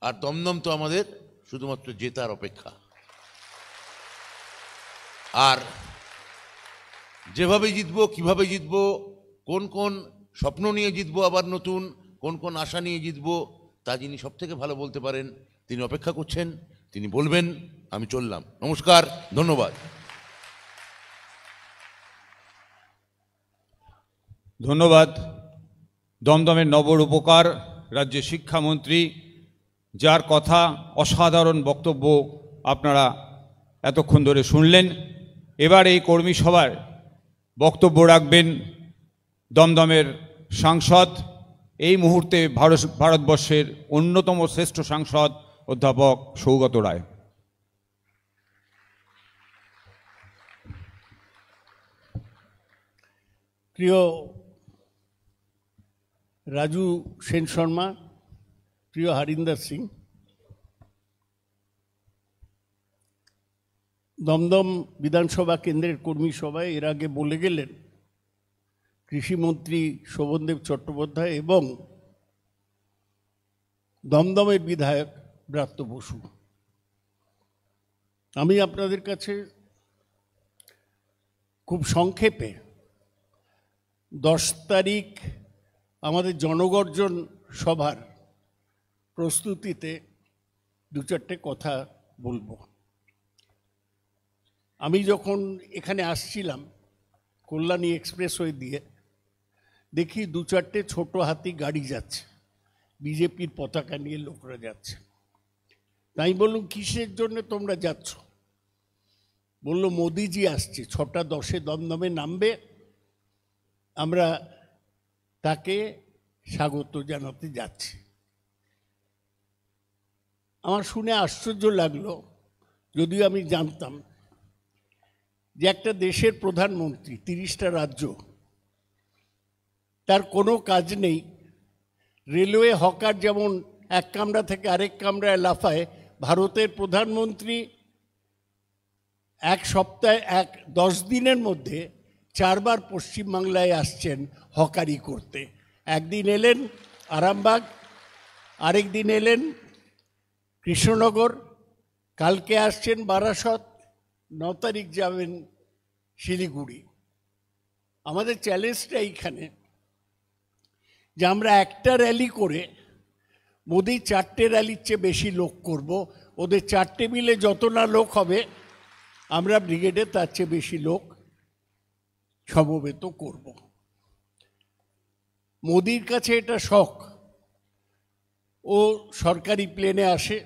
Speaker 3: আর দমদম তো আমাদের শুধুমাত্র জেতার অপেক্ষা। আর যেভাবে জিতবো, কিভাবে জিতবো, কোন কোন স্বপ্ন নিয়ে জিতবো, আবার নতুন কোন কোন আশা নিয়ে জিতবো, তা যিনি সব থেকে ভালো বলতে পারেন, তিনি অপেক্ষা করছেন, তিনি বলবেন। আমি চললাম, নমস্কার, ধন্যবাদ।
Speaker 1: ধন্যবাদ। দমদমের নবরূপকার রাজ্যের শিক্ষামন্ত্রী, যার কথা অসাধারণ বক্তব্য আপনারা এতক্ষণ ধরে শুনলেন। এবার এই কর্মী সভার বক্তব্য রাখবেন দমদমের সাংসদ, এই মুহূর্তে ভারতবর্ষের অন্যতম শ্রেষ্ঠ সাংসদ অধ্যাপক সৌগত রায়।
Speaker 2: প্রিয় রাজু সেন শর্মা, প্রিয় হরিন্দর সিং, দমদম বিধানসভা কেন্দ্রের কর্মী সভায় এর আগে বলে গেলেন কৃষিমন্ত্রী শোভনদেব চট্টোপাধ্যায় এবং দমদমের বিধায়ক ব্রাত্য বসু। আমি আপনাদের কাছে খুব সংক্ষেপে
Speaker 4: 10 তারিখ আমাদের জনগর্জন সভার প্রস্তুতিতে দু চারটে কথা বলবো। আমি যখন এখানে আসছিলাম কল্যাণী এক্সপ্রেসওয়ে দিয়ে, দেখি দু চারটে ছোট হাতি গাড়ি যাচ্ছে, বিজেপির পতাকা নিয়ে লোকরা যাচ্ছে। তাই বললাম, কিসের জন্য তোমরা যাচ্ছ? বললো, মোদিজি আসছে, 6:10 দমদমে নামবে, আমরা তাকে স্বাগত জানাতে যাচ্ছি। আমার শুনে আশ্চর্য লাগলো, যদিও আমি জানতাম যে একটা দেশের প্রধানমন্ত্রী, 30টা রাজ্য, তার কোনো কাজ নেই। রেলওয়ে হকার যেমন এক কামরা থেকে আরেক কামরায় লাফায়, ভারতের প্রধানমন্ত্রী এক সপ্তাহে 10 দিনের মধ্যে 4 বার পশ্চিমবাংলায় আসছেন হকারি করতে। একদিন এলেন আরামবাগ, আরেক দিন এলেন কৃষ্ণনগর, কালকে আসছেন বারাসত, 9 তারিখ যাবেন শিলিগুড়ি। আমাদের চ্যালেঞ্জটা এইখানে যে আমরা একটা র্যালি করে মোদি 4টে র্যালির চেয়ে বেশি লোক করব। ওদের 4টে মিলে যত না লোক হবে, আমরা ব্রিগেডে তার চেয়ে বেশি লোক সমবেত করব। মোদির কাছে এটা শখ। ও সরকারি প্লেনে আসে,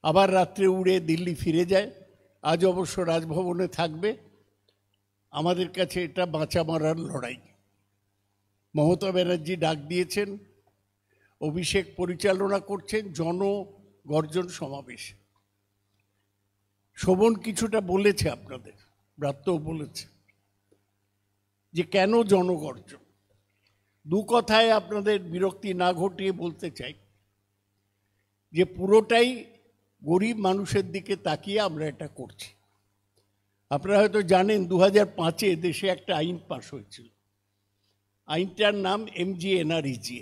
Speaker 4: আবার রাত্রে উড়ে দিল্লি ফিরে যায়। আজ অবশ্য রাজভবনে থাকবে। আমাদের কাছে এটা বাঁচা মারার লড়াই। মমতা ব্যানার্জি ডাক দিয়েছেন, অভিষেক পরিচালনা করছেন জনগর্জন সমাবেশ। শোভন কিছুটা বলেছে আপনাদের, ব্রাত্যও বলেছে যে কেন জনগর্জন। দু কথায় আপনাদের বিরক্তি না ঘটিয়ে বলতে চাই যে পুরোটাই গরিব মানুষের দিকে তাকিয়ে আমরা এটা করছি। আপনারা হয়তো জানেন 2005-এ দেশে একটা আইন পাশ হয়েছিল। আইনটার নাম MGNREGA,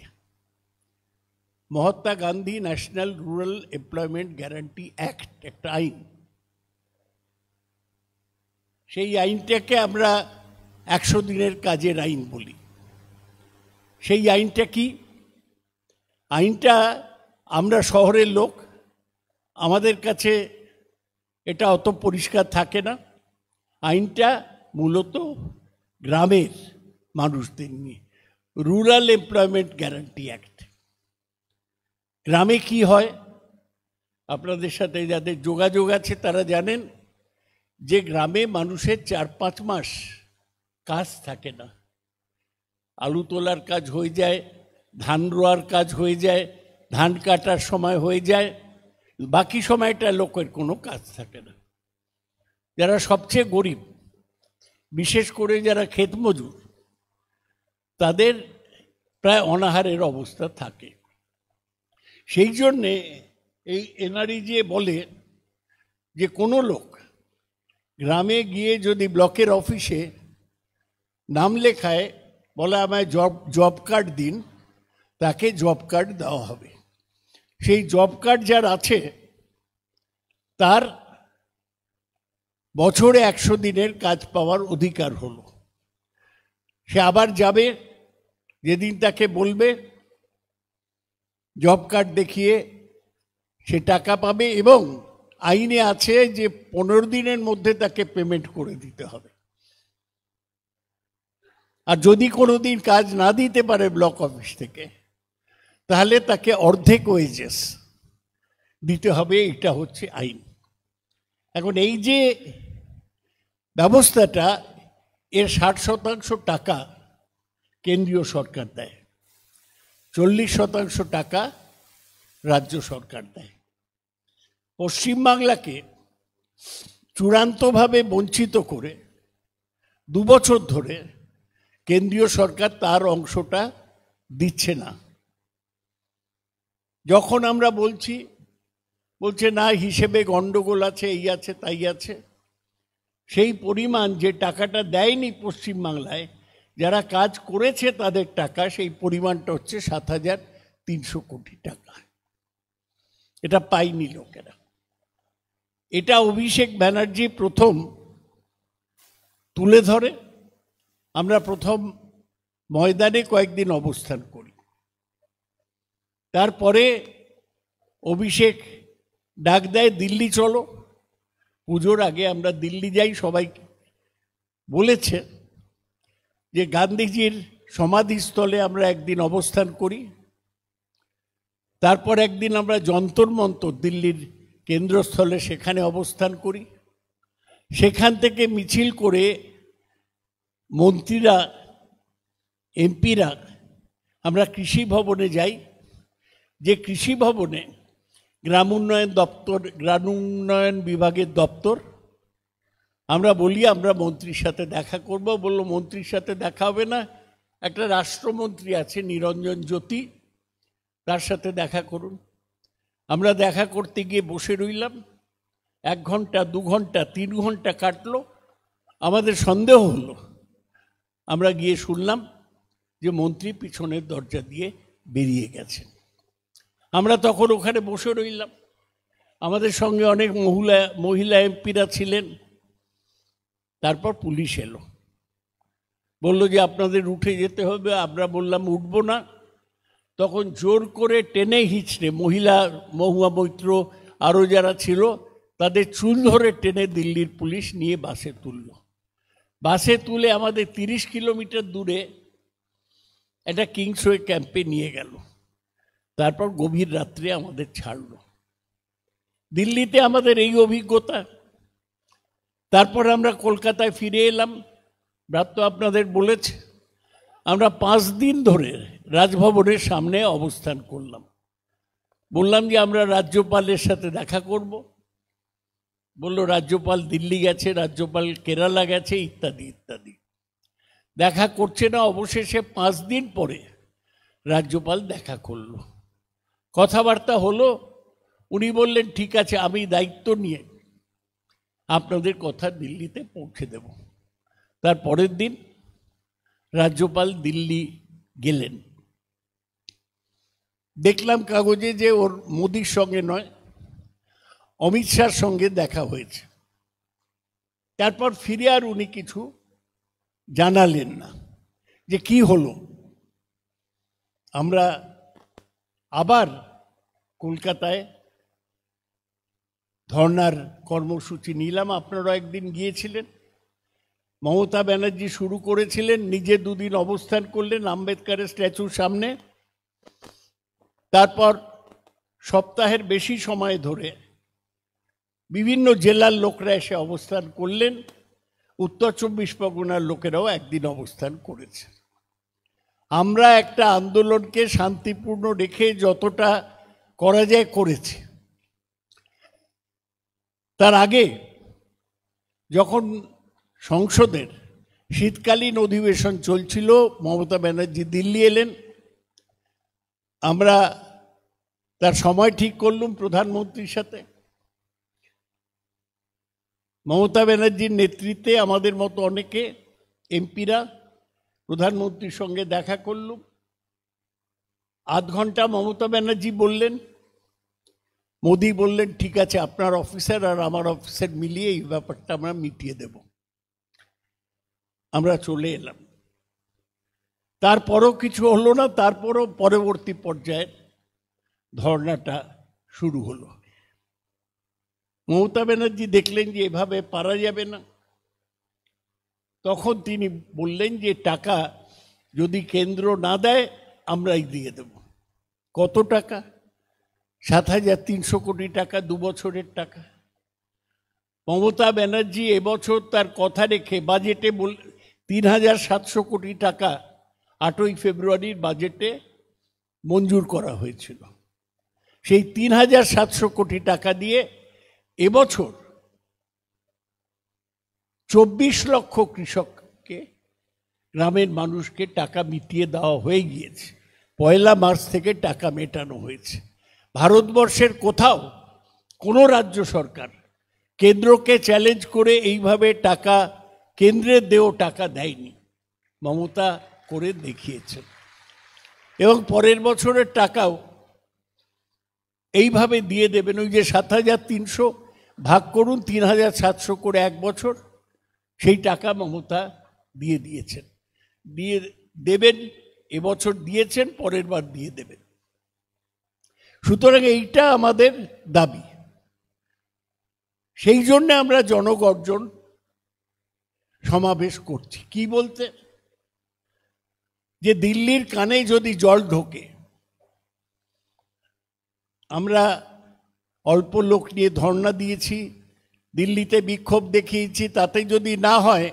Speaker 4: Mahatma Gandhi national rural employment guarantee act, একটা আইন। সেই আইনটাকে আমরা 100 দিনের কাজের আইন বলি। সেই আইনটা কি? আইনটা, আমরা শহরের লোক, আমাদের কাছে এটা অত পরিষ্কার থাকে না। আইনটা মূলত গ্রামের মানুষদের নিয়ে, রুরাল এমপ্লয়মেন্ট গ্যারান্টি অ্যাক্ট। গ্রামে কি হয়, আপনাদের সাথে যাদের যোগাযোগ আছে তারা জানেন যে গ্রামে মানুষের 4-5 মাস কাজ থাকে না। আলু তোলার কাজ হয়ে যায়, ধান রোয়ার কাজ হয়ে যায়, ধান কাটার সময় হয়ে যায়, বাকি সময়টা লোকের কোনো কাজ থাকে না। যারা সবচেয়ে গরিব, বিশেষ করে যারা ক্ষেত মজুর, তাদের প্রায় অনাহারের অবস্থা থাকে। সেই জন্যে এই NREGA বলে যে কোনো লোক গ্রামে গিয়ে যদি ব্লকের অফিসে নাম লেখায়, বলে আমায় জব কার্ড দিন, তাকে জব কার্ড দেওয়া হবে। সেই জব কার্ড যার আছে তার বছরে 100 দিনের কাজ পাওয়ার অধিকার হলো। সে আবার যাবে, যেদিন তাকে বলবে জব কার্ড দেখিয়ে সে টাকা পাবে, এবং আইনে আছে যে 15 দিনের মধ্যে তাকে পেমেন্ট করে দিতে হবে। আর যদি কোনো দিন কাজ না দিতে পারে ব্লক অফিস থেকে, তাহলে তাকে অর্ধেক ওয়েজেস দিতে হবে। এটা হচ্ছে আইন। এখন এই যে ব্যবস্থাটা, এর 60% টাকা কেন্দ্রীয় সরকার দেয়, 40% টাকা রাজ্য সরকার দেয়। পশ্চিমবাংলাকে চূড়ান্তভাবে বঞ্চিত করে 2 বছর ধরে কেন্দ্রীয় সরকার তার অংশটা দিচ্ছে না। যখন আমরা বলছে না, হিসেবে গন্ডগোল আছে, এই আছে তাই আছে, সেই পরিমাণ যে টাকাটা দেয়নি পশ্চিমবাংলায়, যারা কাজ করেছে তাদের টাকা, সেই পরিমাণটা হচ্ছে 7,300 কোটি টাকা। এটা পায়নি লোকেরা। এটা অভিষেক ব্যানার্জি প্রথম তুলে ধরে। আমরা প্রথম ময়দানে কয়েকদিন অবস্থান করি। তারপরে অভিষেক ডাক দেয়, দিল্লি চলো। পুজোর আগে আমরা দিল্লি যাই। সবাই বলেছে যে গান্ধীজির সমাধিস্থলে আমরা একদিন অবস্থান করি। তারপর একদিন আমরা যন্তর মন্তর, দিল্লির কেন্দ্রস্থলে, সেখানে অবস্থান করি। সেখান থেকে মিছিল করে মন্ত্রীরা, এমপিরা আমরা কৃষি ভবনে যাই, যে কৃষি ভবনে গ্রাম উন্নয়ন বিভাগের দপ্তর। আমরা বলি আমরা মন্ত্রীর সাথে দেখা করব। বলল মন্ত্রীর সাথে দেখা হবে না, একটা রাষ্ট্রমন্ত্রী আছে নিরঞ্জন জ্যোতি, তার সাথে দেখা করুন। আমরা দেখা করতে গিয়ে বসে রইলাম। 1 ঘন্টা, 2 ঘন্টা, 3 ঘন্টা কাটলো। আমাদের সন্দেহ হলো। আমরা গিয়ে শুনলাম যে মন্ত্রী পিছনের দরজা দিয়ে বেরিয়ে গেছেন। আমরা তখন ওখানে বসে রইলাম। আমাদের সঙ্গে অনেক মহিলা এমপিরা ছিলেন। তারপর পুলিশ এলো, বলল যে আপনাদের উঠে যেতে হবে। আমরা বললাম উঠবো না। তখন জোর করে টেনে হিঁচড়ে মহুয়া মৈত্র আরও যারা ছিল তাদের চুল ধরে টেনে দিল্লির পুলিশ নিয়ে বাসে তুলল। বাসে তুলে আমাদের 30 কিলোমিটার দূরে একটা কিংসওয়ে ক্যাম্পে নিয়ে গেল। তারপর গভীর রাত্রে আমাদের ছাড়ল। দিল্লিতে আমাদের এই অভিজ্ঞতা। তারপর আমরা কলকাতায় ফিরে এলাম। ব্রাত্য আপনাদের বলেছে, আমরা 5 দিন ধরে রাজভবনের সামনে অবস্থান করলাম। বললাম যে আমরা রাজ্যপালের সাথে দেখা করব। বলল রাজ্যপাল দিল্লি গেছে, রাজ্যপাল কেরালা গেছে, ইত্যাদি ইত্যাদি। দেখা করছে না। অবশেষে 5 দিন পরে রাজ্যপাল দেখা করল, কথাবার্তা হলো। উনি বললেন ঠিক আছে, আমি দায়িত্ব নিয়ে আপনাদের কথা দিল্লিতে পৌঁছে দেব। তার পরের দিন রাজ্যপাল দিল্লি গেলেন। দেখলাম কাগজে যে ওর মোদির সঙ্গে নয়, অমিত শাহর সঙ্গে দেখা হয়েছে। তারপর ফিরে আর উনি কিছু জানালেন না যে কি হলো। আমরা আবার কলকাতায় ধর্নার কর্মসূচি নিলাম। আপনারা একদিন গিয়েছিলেন। মমতা ব্যানার্জি শুরু করেছিলেন, নিজে 2 দিন অবস্থান করলেন আম্বেদকরের স্ট্যাচুর সামনে। তারপর সপ্তাহের বেশি সময় ধরে বিভিন্ন জেলার লোকরা এসে অবস্থান করলেন। উত্তর 24 পরগনার লোকেরাও একদিন অবস্থান করেছে। আমরা একটা আন্দোলনকে শান্তিপূর্ণ রেখে যতটা করা যায় করেছি। তার আগে যখন সংসদের শীতকালীন অধিবেশন চলছিল, মমতা ব্যানার্জি দিল্লি এলেন। আমরা তার সময় ঠিক করলুম প্রধানমন্ত্রীর সাথে। মমতা ব্যানার্জির নেতৃত্বে আমাদের মতো অনেকে এমপিরা প্রধানমন্ত্রীর সঙ্গে দেখা করলুম। আধ ঘন্টা মমতা ব্যানার্জি বললেন, মোদি বললেন ঠিক আছে, আপনার অফিসার আর আমার অফিসার মিলিয়ে এই ব্যাপারটা আমরা মিটিয়ে দেব। আমরা চলে এলাম। তারপরও কিছু হলো না। তারপরও পরবর্তী পর্যায়ে ধর্নাটা শুরু হলো। মমতা ব্যানার্জি দেখলেন যে এভাবে পারা যাবে না। তখন তিনি বললেন যে টাকা যদি কেন্দ্র না দেয় আমরাই দিয়ে দেব। কত টাকা? 7,300 কোটি টাকা, 2 বছরের টাকা। মমতা ব্যানার্জি এবছর তার কথা রেখে বাজেটে 3,700 কোটি টাকা 8ই ফেব্রুয়ারির বাজেটে মঞ্জুর করা হয়েছিল। সেই 3,700 কোটি টাকা দিয়ে এবছর 24 লক্ষ কৃষককে, গ্রামের মানুষকে টাকা মিটিয়ে দেওয়া হয়ে গিয়েছে। 1 মার্চ থেকে টাকা মেটানো হয়েছে। ভারতবর্ষের কোথাও কোনো রাজ্য সরকার কেন্দ্রকে চ্যালেঞ্জ করে এইভাবে টাকা, কেন্দ্রের দেও টাকা দেয়নি। মমতা করে দেখিয়েছেন। এবং পরের বছরের টাকাও এইভাবে দিয়ে দেবেন। ওই যে 7,300 ভাগ করুন 3,700 করে 1 বছর, সেই টাকা মমতা দিয়ে দিয়েছেন। দিয়ে দেবেন, এবছর দিয়েছেন, পরের বার দিয়ে দেবেন। সুতরাং এইটা আমাদের দাবি। সেই জন্য আমরা জনগর্জন সমাবেশ করছি। কি বলতে, যে দিল্লির কানে যদি জল ঢোকে, আমরা অল্প লোক নিয়ে ধর্ণা দিয়েছি, দিল্লিতে বিক্ষোভ দেখিয়েছি, তাতে যদি না হয়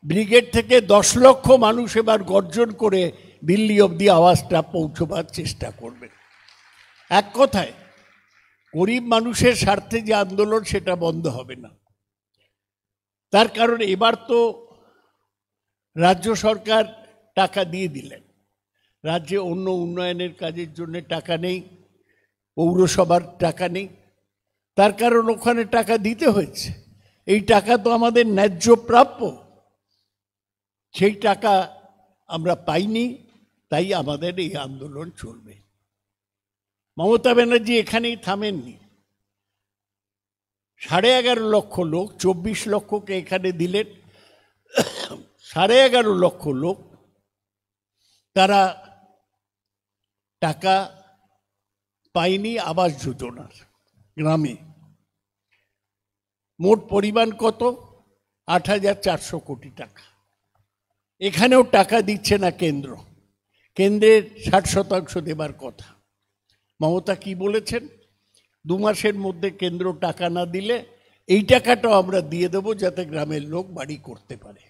Speaker 4: ব্রিগেড থেকে 10 লক্ষ মানুষ এবার গর্জন করে দিল্লি অবধি আওয়াজটা পৌঁছবার চেষ্টা করবে। এক কথায় গরিব মানুষের স্বার্থে যে আন্দোলন, সেটা বন্ধ হবে না। তার কারণ এবার তো রাজ্য সরকার টাকা দিয়ে দিলেন, রাজ্যে অন্য উন্নয়নের কাজের জন্য টাকা নেই, পৌরসভার টাকা নেই, তার কারণ ওখানে টাকা দিতে হয়েছে। এই টাকা তো আমাদের ন্যায্য প্রাপ্য, সেই টাকা আমরা পাইনি, তাই আমাদের এই আন্দোলন চলবে। মমতা ব্যানার্জি এখানেই থামেননি, 11.5 লক্ষ লোক, 24 লক্ষকে এখানে দিলেন, 11.5 লক্ষ লোক তারা টাকা পায়নি আবাস যোজনার গ্রামে। মোট পরিমাণ কত? 8,400 কোটি টাকা। এখানেও টাকা দিচ্ছে না কেন্দ্র, কেন্দ্রের 60% দেবার কথা। মমতা কি বলেছেন? 2 মাসের মধ্যে কেন্দ্র টাকা না দিলে এই টাকাটাও আমরা দিয়ে দেব, যাতে গ্রামের লোক বাড়ি করতে পারে।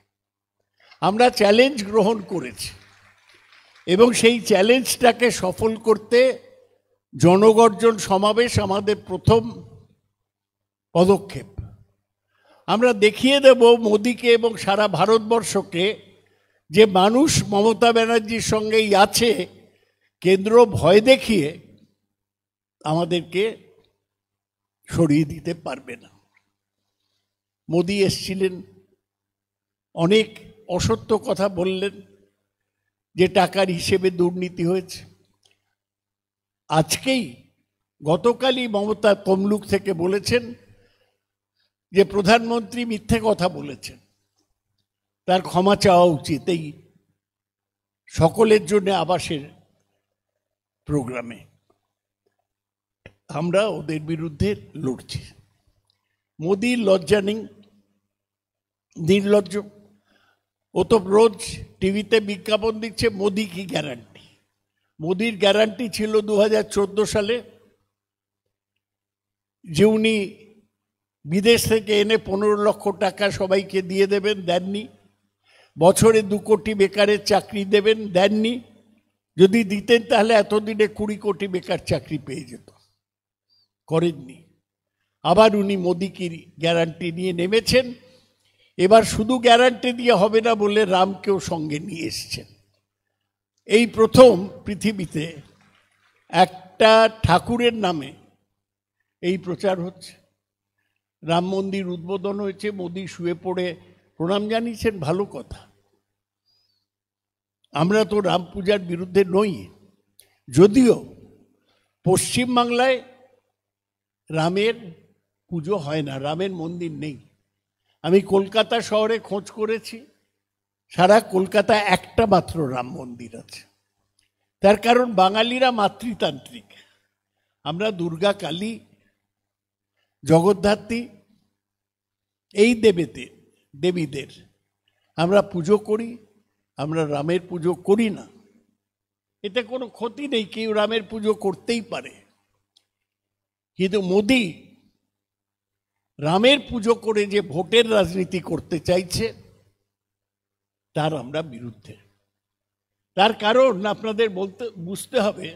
Speaker 4: আমরা চ্যালেঞ্জ গ্রহণ করেছি এবং সেই চ্যালেঞ্জটাকে সফল করতে জনগর্জন সমাবেশ আমাদের প্রথম পদক্ষেপ। আমরা দেখিয়ে দেব মোদিকে এবং সারা ভারতবর্ষকে যে মানুষ মমতা ব্যানার্জির সঙ্গেই আছে, কেন্দ্র ভয় দেখিয়ে আমাদেরকে সরিয়ে দিতে পারবে না। মোদি এসছিলেন, অনেক অসত্য কথা বললেন, যে টাকার হিসেবে দুর্নীতি হয়েছে। আজকেই গতকালই মমতা তমলুক থেকে বলেছেন যে প্রধানমন্ত্রী মিথ্যে কথা বলেছেন, তার ক্ষমা চাওয়া উচিত এই সকলের জন্য আবাসের প্রোগ্রামে। আমরা ওদের বিরুদ্ধে লড়ছি। মোদির লজ্জা নেই, নির্লজ্জ। ও তো রোজ টিভিতে বিজ্ঞাপন দিচ্ছে, মোদি কি গ্যারান্টি। মোদির গ্যারান্টি ছিল 2014 সালে যে উনি বিদেশ থেকে এনে 15 লক্ষ টাকা সবাইকে দিয়ে দেবেন, দেননি। বছরে 2 কোটি বেকারের চাকরি দেবেন, দেননি। যদি দিতেন তাহলে এতদিনে 20 কোটি বেকার চাকরি পেয়ে যেত, করেননি। আবার উনি মোদিকে গ্যারান্টি নিয়ে নেমেছেন। এবার শুধু গ্যারান্টি দিয়ে হবে না বলে রামকেও সঙ্গে নিয়ে এসছেন। এই প্রথম পৃথিবীতে একটা ঠাকুরের নামে এই প্রচার হচ্ছে। রাম মন্দির উদ্বোধন হয়েছে, মোদি শুয়ে পড়ে প্রণাম জানিয়েছেন, ভালো কথা। আমরা তো রাম পূজার বিরুদ্ধে নই, যদিও পশ্চিমবাংলায় রামের পুজো হয় না, রামের মন্দির নেই। আমি কলকাতা শহরে খোঁজ করেছি, সারা কলকাতা একটা মাত্র রাম মন্দির আছে। তার কারণ বাঙালিরা মাতৃতান্ত্রিক। আমরা দুর্গা, কালী, জগদ্ধাত্রী, এই দেবীদের আমরা পুজো করি, আমরা রামের পুজো করি না। এতে কোনো ক্ষতি নেই, কেউ রামের পুজো করতেই পারে। কিন্তু মোদি রামের পুজো করে যে ভোটের রাজনীতি করতে চাইছে, তার আমরা বিরুদ্ধে। তার কারণ আপনাদের বুঝতে হবে,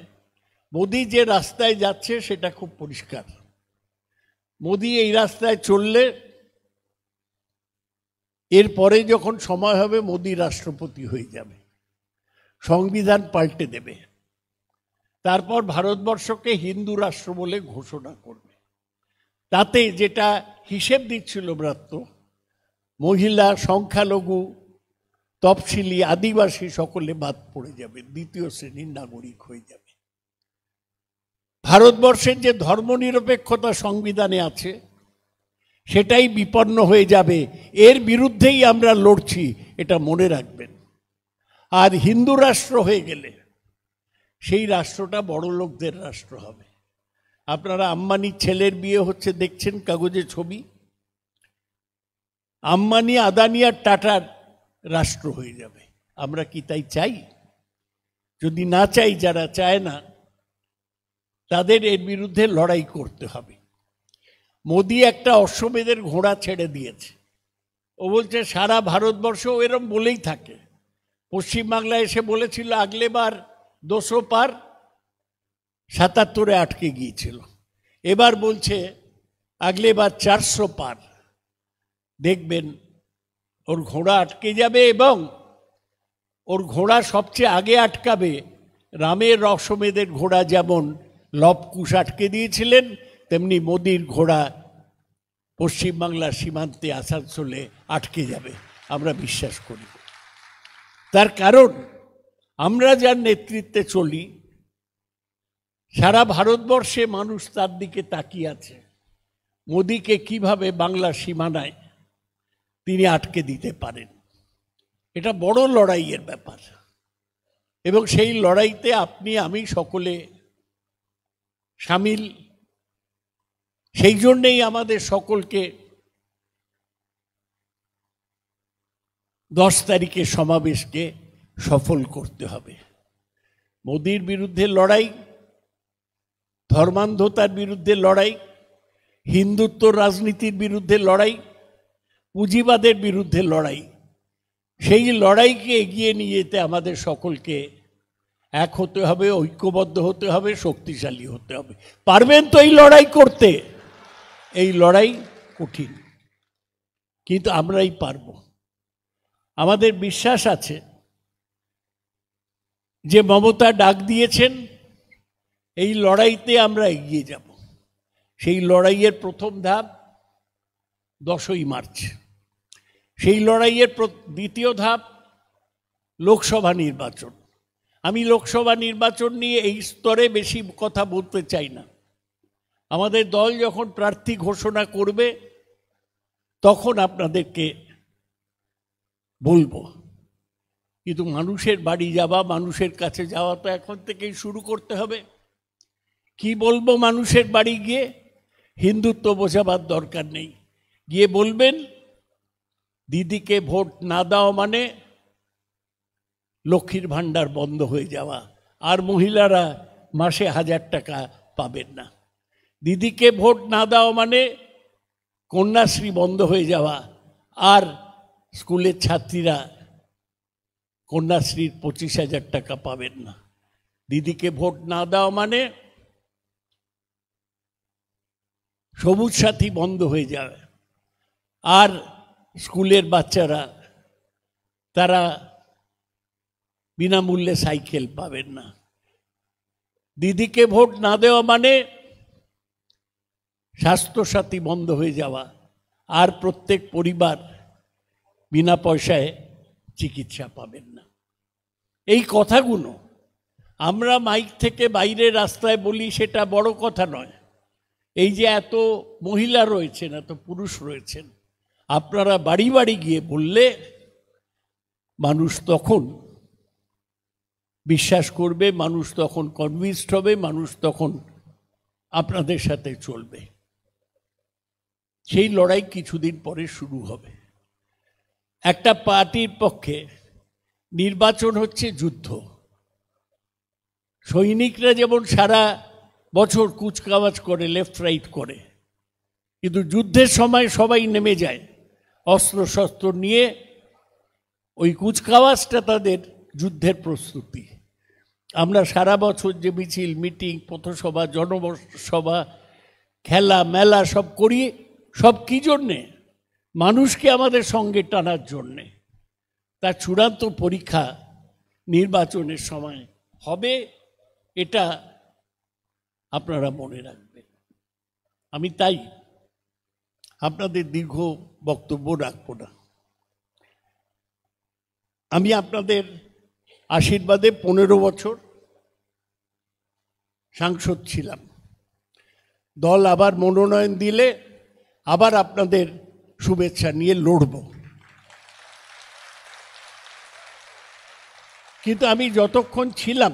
Speaker 4: মোদি যে রাস্তায় যাচ্ছে সেটা খুব পরিষ্কার। মোদি এই রাস্তায় চললে এরপরে যখন সময় হবে মোদি রাষ্ট্রপতি হয়ে যাবে, সংবিধান পাল্টে দেবে, তারপর ভারতবর্ষকে হিন্দু রাষ্ট্র বলে ঘোষণা করবে। তাতে যেটা হিসেব দিচ্ছিল ব্রাত্য, মহিলা, সংখ্যালঘু, তফসিলি, আদিবাসী সকলে বাদ পড়ে যাবে, 2য় শ্রেণীর নাগরিক হয়ে যাবে। ভারতবর্ষের যে ধর্মনিরপেক্ষতা সংবিধানে আছে সেটাই বিপন্ন হয়ে যাবে। এর বিরুদ্ধেই আমরা লড়ছি, এটা মনে রাখবেন। আর হিন্দু রাষ্ট্র হয়ে গেলে সেই রাষ্ট্রটা বড় লোকদের রাষ্ট্র হবে। আপনারা আম্বানির ছেলের বিয়ে হচ্ছে দেখছেন কাগজে ছবি। আম্বানি, আদানি আর টাটার রাষ্ট্র হয়ে যাবে। আমরা কি তাই চাই? যদি না চাই, যারা চায় না তাদের এর বিরুদ্ধে লড়াই করতে হবে। মোদি একটা অশ্বমেধের ঘোড়া ছেড়ে দিয়েছে। ও বলছে সারা ভারতবর্ষ এরম বলেই থাকে। পশ্চিমবাংলায় এসে বলেছিল আগলে বার 200 পার, 77-এ আটকে গিয়েছিল। এবার বলছে আগলে বার 400 পার। দেখবেন ওর ঘোড়া আটকে যাবে, এবং ওর ঘোড়া সবচেয়ে আগে আটকাবে। রামের অশ্বমেধের ঘোড়া যেমন লবকুশ আটকে দিয়েছিলেন, তেমনি মোদির ঘোড়া পশ্চিমবাংলার সীমান্তে আসানসোলে আটকে যাবে, আমরা বিশ্বাস করি। তার কারণ আমরা যার নেতৃত্বে চলি, সারা ভারতবর্ষে মানুষ তার দিকে তাকিয়ে আছে। মোদিকে কিভাবে বাংলার সীমানায় তিনি আটকে দিতে পারেন। এটা বড় লড়াইয়ের ব্যাপার, এবং সেই লড়াইতে আপনি আমি সকলে সামিল। সেই জন্যেই আমাদের সকলকে 10 তারিখের সমাবেশকে সফল করতে হবে। মোদির বিরুদ্ধে লড়াই, ধর্মান্ধতার বিরুদ্ধে লড়াই, হিন্দুত্ব রাজনীতির বিরুদ্ধে লড়াই, পুঁজিবাদের বিরুদ্ধে লড়াই। সেই লড়াইকে এগিয়ে নিয়ে যেতে আমাদের সকলকে এক হতে হবে, ঐক্যবদ্ধ হতে হবে, শক্তিশালী হতে হবে। পারবেন তো এই লড়াই করতে? এই লড়াই কঠিন, কিন্তু আমরাই পারব। আমাদের বিশ্বাস আছে যে মমতা ডাক দিয়েছেন, এই লড়াইতে আমরা এগিয়ে যাব। সেই লড়াইয়ের প্রথম ধাপ 10ই মার্চ। সেই লড়াইয়ের দ্বিতীয় ধাপ লোকসভা নির্বাচন। আমি লোকসভা নির্বাচন নিয়ে এই স্তরে বেশি কথা বলতে চাই না। আমাদের দল যখন প্রার্থী ঘোষণা করবে তখন আপনাদেরকে বলবো। কিন্তু মানুষের বাড়ি যাওয়া, মানুষের কাছে যাওয়া তো এখন থেকেই শুরু করতে হবে। কি বলবো মানুষের বাড়ি গিয়ে? হিন্দুত্ব বোঝাবার দরকার নেই। গিয়ে বলবেন দিদিকে ভোট না দাও মানে লক্ষ্মীর ভাণ্ডার বন্ধ হয়ে যাওয়া, আর মহিলারা মাসে 1000 টাকা পাবেন না। দিদিকে ভোট না দাও মানে কন্যাশ্রী বন্ধ হয়ে যাওয়া, আর স্কুলের ছাত্রীরা কন্যাশ্রীর 25,000 টাকা পাবেন না। দিদিকে ভোট না দাও মানে সবুজ সাথী বন্ধ হয়ে যাবে, আর স্কুলের বাচ্চারা তারা বিনামূল্যে সাইকেল পাবেন না। দিদিকে ভোট না দেওয়া মানে স্বাস্থ্যসাথী বন্ধ হয়ে যাওয়া, আর প্রত্যেক পরিবার বিনা পয়সায় চিকিৎসা পাবেন না। এই কথাগুলো আমরা মাইক থেকে বাইরে রাস্তায় বলি, সেটা বড় কথা নয়। এই যে এত মহিলা রয়েছেন, এত পুরুষ রয়েছেন, আপনারা বাড়ি বাড়ি গিয়ে বললে মানুষ তখন বিশ্বাস করবে, মানুষ তখন কনভিন্সড হবে, মানুষ তখন আপনাদের সাথে চলবে। সেই লড়াই কিছুদিন পরে শুরু হবে। একটা পার্টির পক্ষে নির্বাচন হচ্ছে যুদ্ধ। সৈনিকরা যেমন সারা বছর কুচকাওয়াজ করে, লেফট রাইট করে, কিন্তু যুদ্ধের সময় সবাই নেমে যায় অস্ত্র শস্ত্র নিয়ে। ওই কুচকাওয়াজটা তাদের যুদ্ধের প্রস্তুতি। আমরা সারা বছর যে মিছিল, মিটিং, পথসভা, জনসভা, খেলা মেলা সব করি, সব কি জন্যে? মানুষকে আমাদের সঙ্গে টানার জন্যে। তার চূড়ান্ত পরীক্ষা নির্বাচনের সময় হবে, এটা আপনারা মনে রাখবেন। আমি তাই আপনাদের দীর্ঘ বক্তব্য রাখব না। আমি আপনাদের আশীর্বাদে 15 বছর সাংসদ ছিলাম। দল আবার মনোনয়ন দিলে আবার আপনাদের শুভেচ্ছা নিয়ে লড়ব। কিন্তু আমি যতক্ষণ ছিলাম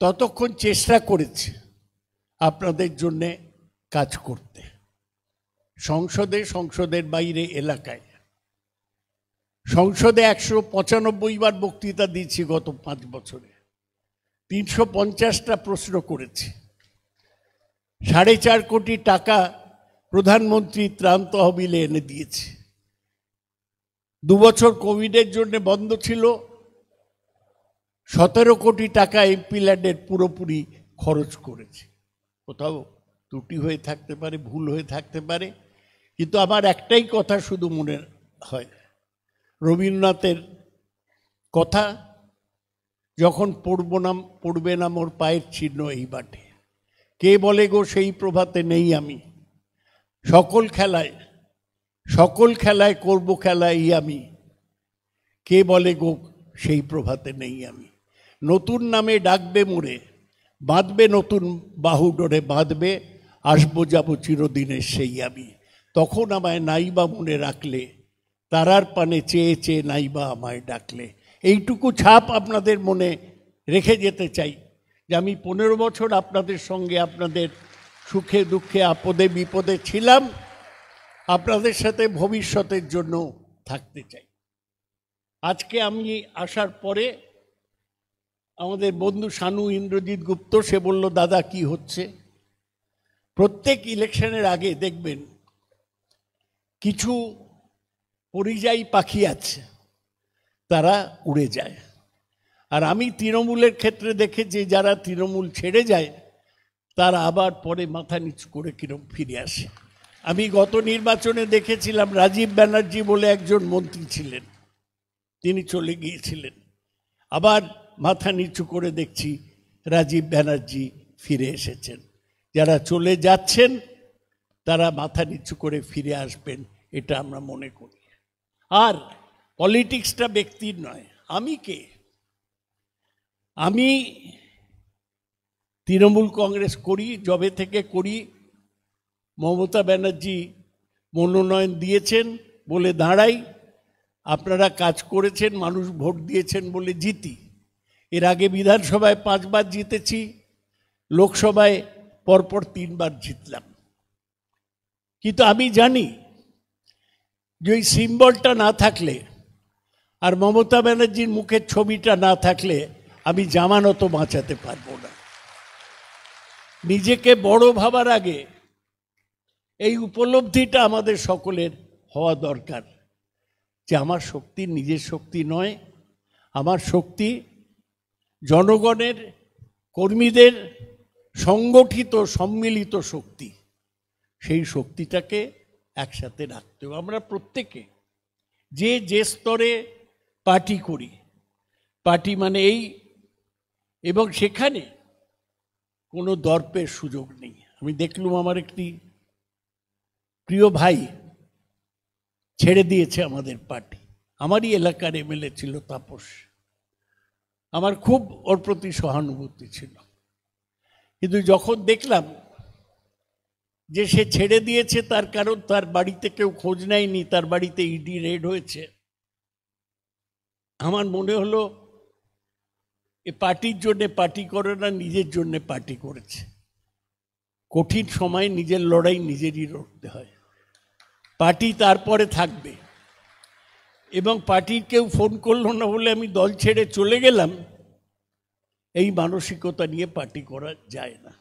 Speaker 4: ততক্ষণ চেষ্টা করেছি আপনাদের জন্যে কাজ করতে, সংসদে, সংসদের বাইরে, এলাকায়। সংসদে 195 বার বক্তৃতা দিয়েছি গত 5 বছরে, 350টা প্রশ্ন করেছি, 4.5 কোটি টাকা প্রধানমন্ত্রী ত্রাণ তহবিলে এনে দিয়েছি। 2 বছর কোভিডের জন্য বন্ধ ছিল, 17 কোটি টাকা এমপি ল্যান্ডের পুরোপুরি খরচ করেছি। কোথাও ত্রুটি হয়ে থাকতে পারে, ভুল হয়ে থাকতে পারে, কিন্তু আমার একটাই কথা শুধু মনে হয়, রবীন্দ্রনাথের কথা, যখন পড়বে না মোর পায়ের চিহ্ন এই বাটে, কে বলে গো সেই প্রভাতে নেই আমি, সকল খেলায় করব খেলায় আমি, কে বলে গো সেই প্রভাতে নেই আমি। নতুন নামে ডাকবে মোরে, বাঁধবে নতুন বাহু ডোরে বাঁধবে, আসবো যাব চিরদিনের সেই আমি। তখন আমায় নাইবা মনে রাখলে, তারার পানে চেয়ে চেয়ে নাইবা আমায় ডাকলে। এইটুকু ছাপ আপনাদের মনে রেখে যেতে চাই যে আমি 15 বছর আপনাদের সঙ্গে, আপনাদের সুখে দুঃখে আপদে বিপদে ছিলাম, আপনাদের সাথে ভবিষ্যতের জন্য থাকতে চাই। আজকে আমি আসার পরে আমাদের বন্ধু শানু ইন্দ্রজিৎ গুপ্ত, সে বলল দাদা কি হচ্ছে। প্রত্যেক ইলেকশনের আগে দেখবেন কিছু পরিযায়ী পাখি আছে, তারা উড়ে যায়। আর আমি তৃণমূলের ক্ষেত্রে দেখেছি যারা তৃণমূল ছেড়ে যায় তারা আবার পরে মাথা নিচু করে কিরম ফিরে আসে। আমি গত নির্বাচনে দেখেছিলাম রাজীব ব্যানার্জি বলে একজন মন্ত্রী ছিলেন, তিনি চলে গিয়েছিলেন, আবার মাথা নিচু করে দেখছি রাজীব ব্যানার্জি ফিরে এসেছেন। যারা চলে যাচ্ছেন তারা মাথা নিচু করে ফিরে আসবেন, এটা আমরা মনে করি। আর পলিটিক্সটা ব্যক্তির নয়। আমি কে? আমি তৃণমূল কংগ্রেস করি, যবে থেকে করি, মমতা ব্যানার্জি মনোনয়ন দিয়েছেন বলে দাঁড়াই, আপনারা কাজ করেছেন, মানুষ ভোট দিয়েছেন বলে জিতি। এর আগে বিধানসভায় 5 বার জিতেছি, লোকসভায় পরপর 3 বার জিতলাম। কিন্তু আমি জানি যে ওই সিম্বলটা না থাকলে, আর মমতা ব্যানার্জির মুখের ছবিটা না থাকলে আমি জামানত বাঁচাতে পারবো না। নিজেকে বড় ভাবার আগে এই উপলব্ধিটা আমাদের সকলের হওয়া দরকার যে আমার শক্তি নিজের শক্তি নয়, আমার শক্তি জনগণের, কর্মীদের সংগঠিত সম্মিলিত শক্তি। সেই শক্তিটাকে একসাথে রাখতে হবে। আমরা প্রত্যেকে যে স্তরে পার্টি করি, পার্টি মানে এই, এবং সেখানে কোনো দর্পের সুযোগ নেই। আমি দেখলুম আমার একটি প্রিয় ভাই ছেড়ে দিয়েছে আমাদের পার্টি, আমারই এলাকার এমএলএ ছিল তাপস, আমার খুব ওর প্রতি সহানুভূতি ছিল। কিন্তু যখন দেখলাম যে সে ছেড়ে দিয়েছে, তার কারণ তার বাড়িতে কেউ খোঁজ নেয়নি, তার বাড়িতে ইডি রেড হয়েছে, আমার মনে হলো এ পার্টির জন্যে পার্টি করে না, নিজের জন্যে পার্টি করেছে। কঠিন সময় নিজের লড়াই নিজেরই লড়তে হয়। পার্টি তারপরে থাকবে, এবং পার্টির কেউ ফোন করলো না বলে আমি দল ছেড়ে চলে গেলাম, এই মানসিকতা নিয়ে পার্টি করা যায় না।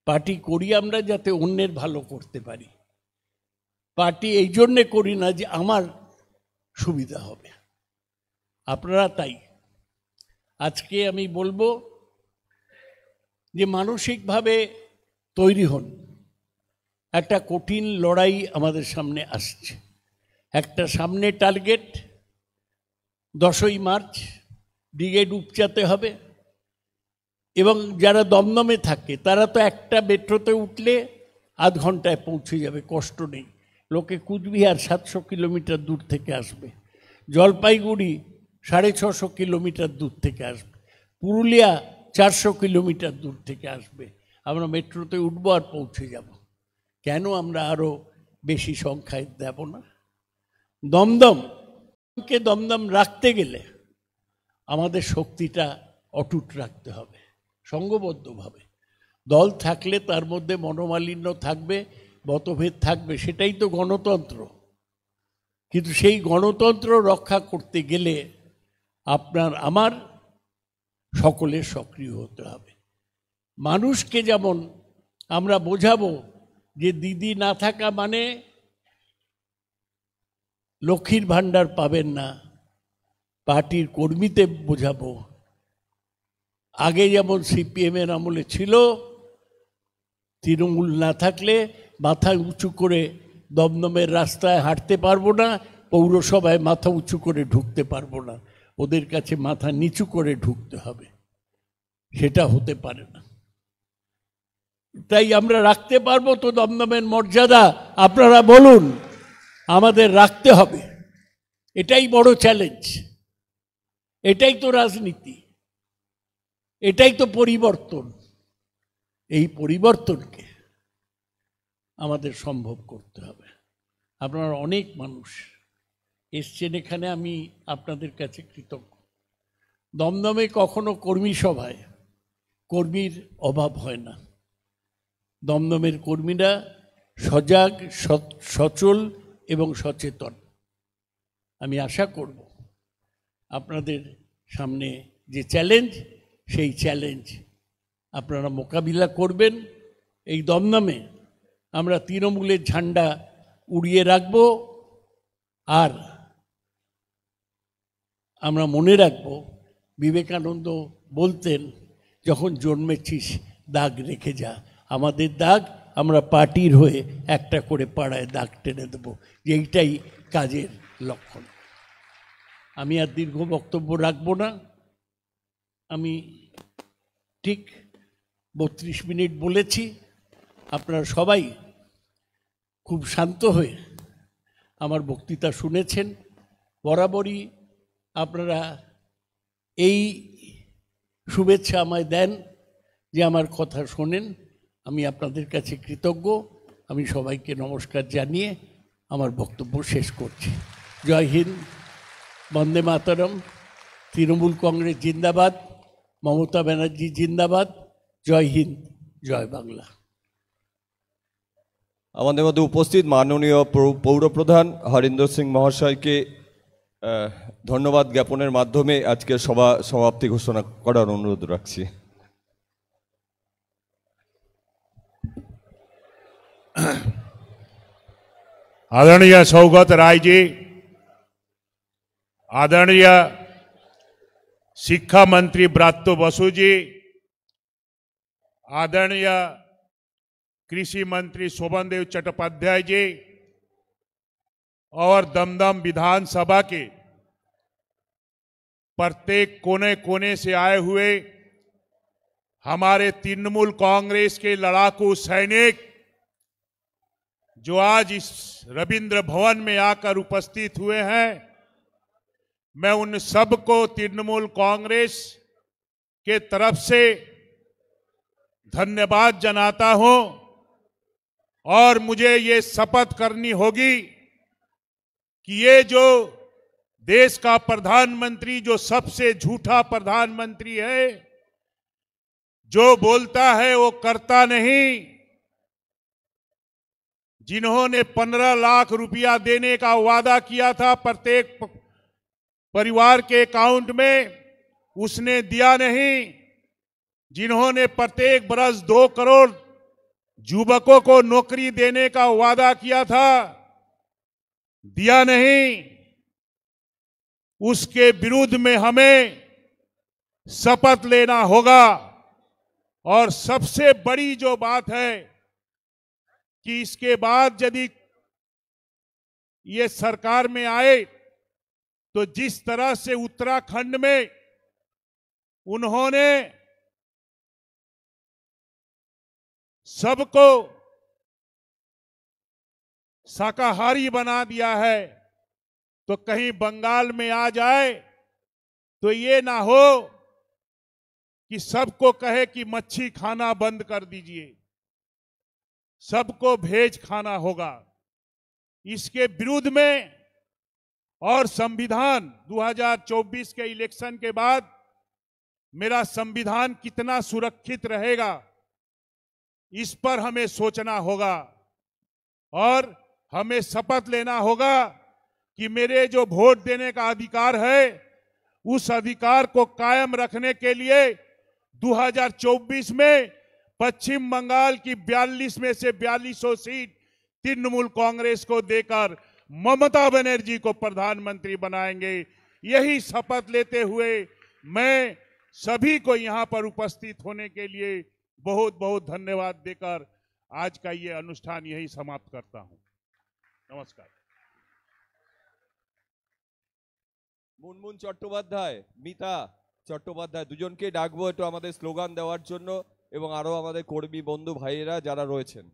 Speaker 4: পার্টি করি আমরা যাতে অন্যের ভালো করতে পারি। পার্টি এই জন্যে করি না যে আমার সুবিধা হবে। আপনারা তাই আজকে আমি বলবো যে মানসিকভাবে তৈরি হন। একটা কঠিন লড়াই আমাদের সামনে আসছে। একটা সামনে টার্গেট 10ই মার্চ, ব্রিগেড উপচাতে হবে। এবং যারা দমদমে থাকে তারা তো একটা মেট্রোতে উঠলে আধ ঘন্টায় পৌঁছে যাবে, কষ্ট নেই। লোকে কুচবিহার 700 কিলোমিটার দূর থেকে আসবে, জলপাইগুড়ি 650 কিলোমিটার দূর থেকে আসবে, পুরুলিয়া 400 কিলোমিটার দূর থেকে আসবে। আমরা মেট্রোতে উঠবো আর পৌঁছে যাব। কেন আমরা আরও বেশি সংখ্যায় দেব না? দমদমকে দমদম রাখতে গেলে আমাদের শক্তিটা অটুট রাখতে হবে সংঘবদ্ধভাবে। দল থাকলে তার মধ্যে মনোমালিন্য থাকবে, মতভেদ থাকবে, সেটাই তো গণতন্ত্র। কিন্তু সেই গণতন্ত্র রক্ষা করতে গেলে আপনার আমার সকলের সক্রিয় হতে হবে। মানুষকে যেমন আমরা বোঝাবো যে দিদি না থাকা মানে লক্ষ্মীর ভাণ্ডার পাবেন না, পার্টির কর্মীতে বোঝাবো। আগে যেমন সিপিএমের আমলে ছিল, তৃণমূল না থাকলে মাথা উঁচু করে দমদমের রাস্তায় হাঁটতে পারবো না, পৌরসভায় মাথা উঁচু করে ঢুকতে পারবো না, ওদের কাছে মাথা নিচু করে ঢুকতে হবে। সেটা হতে পারে না। তাই আমরা রাখতে পারবো তো দমদমের মর্যাদা? আপনারা বলুন, আমাদের রাখতে হবে। এটাই বড় চ্যালেঞ্জ, এটাই তো রাজনীতি, এটাই তো পরিবর্তন। এই পরিবর্তনকে আমাদের সম্ভব করতে হবে। আপনারা অনেক মানুষ এসছেন এখানে, আমি আপনাদের কাছে কৃতজ্ঞ। দমদমে কখনো কর্মী সভায় কর্মীর অভাব হয় না। দমদমের কর্মীরা সজাগ, সচল এবং সচেতন। আমি আশা করব আপনাদের সামনে যে চ্যালেঞ্জ, সেই চ্যালেঞ্জ আপনারা মোকাবিলা করবেন। এই দমদমে আমরা তৃণমূলের ঝান্ডা উড়িয়ে রাখব। আর আমরা মনে রাখব, বিবেকানন্দ বলতেন, যখন জন্মেছিস দাগ রেখে যা। আমাদের দাগ আমরা পার্টির হয়ে একটা করে পাড়ায় দাগ টেনে দেবো, যে এইটাই কাজের লক্ষণ। আমি আর দীর্ঘ বক্তব্য রাখবো না। আমি ঠিক 32 মিনিট বলেছি। আপনারা সবাই খুব শান্ত হয়ে আমার বক্তৃতা শুনেছেন। বরাবরই আপনারা এই শুভেচ্ছা আমায় দেন যে আমার কথা শোনেন। আমি আপনাদের কাছে কৃতজ্ঞ। আমি সবাইকে নমস্কার জানিয়ে আমার বক্তব্য শেষ করছি। জয় হিন্দ, বন্দে মাতরম, তৃণমূল কংগ্রেস জিন্দাবাদ, মমতা ব্যানার্জি জিন্দাবাদ, জয় হিন্দ, জয় বাংলা।
Speaker 5: আমাদের মধ্যে উপস্থিত মাননীয় পৌরপ্রধান হরিন্দর সিং মহাশয়কে ধন্যবাদ জ্ঞাপনের মাধ্যমে আজকের সভা সমাপ্তি ঘোষণা করার অনুরোধ রাখছি।
Speaker 6: आदरणीय सौगत राय जी, आदरणीय शिक्षा मंत्री ब्रात्यो बसु जी, आदरणीय कृषि मंत्री शोभनदेव चट्टोपाध्याय जी और दमदम विधानसभा के प्रत्येक कोने कोने से आए हुए हमारे तृणमूल कांग्रेस के लड़ाकू सैनिक जो आज इस रविंद्र भवन में आकर उपस्थित हुए हैं, मैं उन सबको तृणमूल कांग्रेस के तरफ से धन्यवाद जनाता हूं। और मुझे ये शपथ करनी होगी कि ये जो देश का प्रधानमंत्री, जो सबसे झूठा प्रधानमंत्री है, जो बोलता है वो करता नहीं, जिन्होंने 15 लाख रुपया देने का वादा किया था प्रत्येक परिवार के अकाउंट में, उसने दिया नहीं। जिन्होंने प्रत्येक बरस 2 करोड़ युवकों को नौकरी देने का वादा किया था, दिया नहीं। उसके विरुद्ध में हमें शपथ लेना होगा। और सबसे बड़ी जो बात है कि इसके बाद यदि ये सरकार में आए तो जिस तरह से उत्तराखंड में उन्होंने सबको शाकाहारी बना दिया है, तो कहीं बंगाल में आ जाए तो ये ना हो कि सबको कहे कि मच्छी खाना बंद कर दीजिए। सबको भेज खाना होगा। इसके विरुद्ध में और संविधान 2024 के इलेक्शन के बाद मेरा संविधान कितना सुरक्षित रहेगा, इस पर हमें सोचना होगा और हमें शपथ लेना होगा कि मेरे जो वोट देने का अधिकार है उस अधिकार को कायम रखने के लिए 2024 में पश्चिम बंगाल की 42 में से 4200 सीट तृणमूल कांग्रेस को देकर ममता बनर्जी को प्रधानमंत्री बनाएंगे। यही शपथ लेते हुए मैं सभी को यहां पर उपस्थित होने के लिए बहुत बहुत धन्यवाद देकर आज का ये अनुष्ठान यही समाप्त करता हूं। नमस्कार।
Speaker 5: মুনমুন চট্টোপাধ্যায়, মিতা চট্টোপাধ্যায় দুজনকে ডাকবো একটু আমাদের স্লোগান দেওয়ার জন্য এবং আরো আমাদের কর্মী বন্ধু ভাইয়েরা যারা রয়েছেন।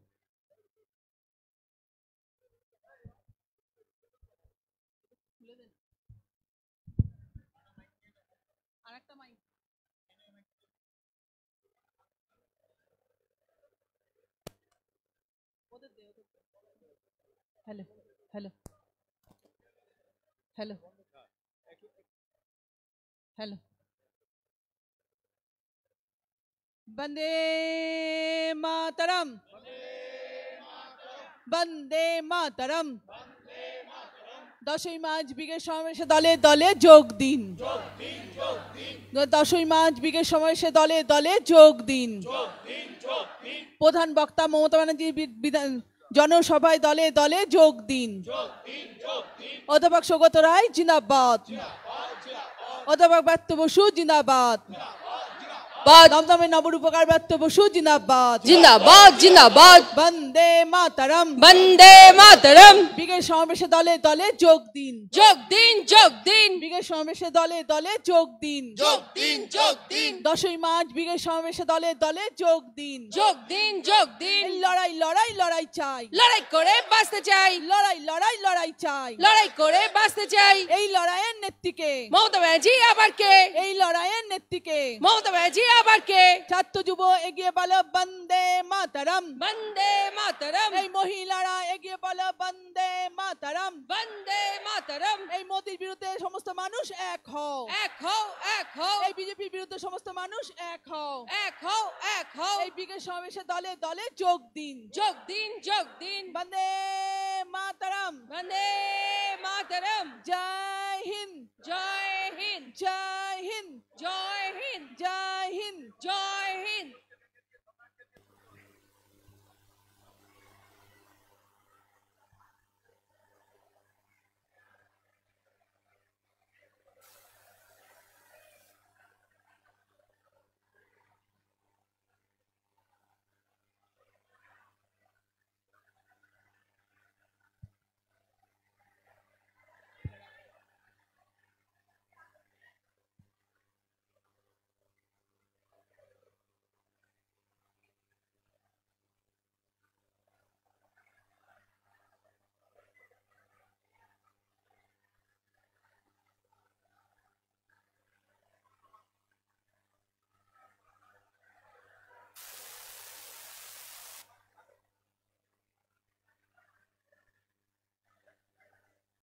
Speaker 7: Hello hello hello hello Vande Mataram Vande Mataram 10ই March বিকেল সমাবেশে দলে দলে যোগ দিন। 10ই মার্চ বিকেল সমাবেশে দলে দলে যোগ দিন। প্রধান বক্তা মমতা ব্যানার্জি জনসভায় দলে দলে যোগ দিন। অধ্যাপক সৌগত রায় জিন্দাবাদ। অধ্যাপক ব্যর্থ বসু জিন্দাবাদ। দমদমের নবরূপকার ব্যর্থ বসু জিন্দাবাদ।
Speaker 8: जिंदाबाद जिंदाबाद
Speaker 7: বন্দে মাতরম
Speaker 8: वंदे मातरम
Speaker 7: বিকেল সমাবেশে দলে দলে যোগ দিন।
Speaker 8: जोग दिन
Speaker 7: বিকেল সমাবেশে দলে দলে যোগ দিন।
Speaker 8: जोग दिन
Speaker 7: 10ই মার্চ বিকেল সমাবেশে দলে দলে যোগ দিন।
Speaker 8: जोग दिन
Speaker 7: এই লড়াই লড়াই লড়াই চাই।
Speaker 8: লড়াই করে বাঁচতে চাই
Speaker 7: লড়াই লড়াই লড়াই চাই।
Speaker 8: লড়াই করে বাঁচতে চাই
Speaker 7: এই লড়াইয়ের নেত্রীকে
Speaker 8: মমতা ব্যানার্জি আবার কে
Speaker 7: এই লড়াইয়ের নেত্রীকে
Speaker 8: মমতা ব্যানার্জি আবার কে
Speaker 7: ছাত্র যুব এগিয়ে বলো বন্দে মাতরম।
Speaker 8: वंदे मातरम
Speaker 7: এই মহিলারা এগিয়ে বলো বন্দে মাতরম।
Speaker 8: वंदे मातरम
Speaker 7: এই মোদির বিরুদ্ধে সমস্ত মানুষ এক হও।
Speaker 8: এক হও
Speaker 7: এই বিজেপির বিরুদ্ধে সমস্ত মানুষ এক হও।
Speaker 8: এক হও
Speaker 7: এই বিকেল সমাবেশে দলে দলে যোগ দিন।
Speaker 8: যোগ দিন
Speaker 7: বন্দে মাতরম।
Speaker 8: वंदे मातरम
Speaker 7: জয় হিন্দ
Speaker 8: जय हिंद
Speaker 7: জয় হিন্দ
Speaker 8: जय हिंद
Speaker 7: জয় হিন্দ।
Speaker 8: जय हिंद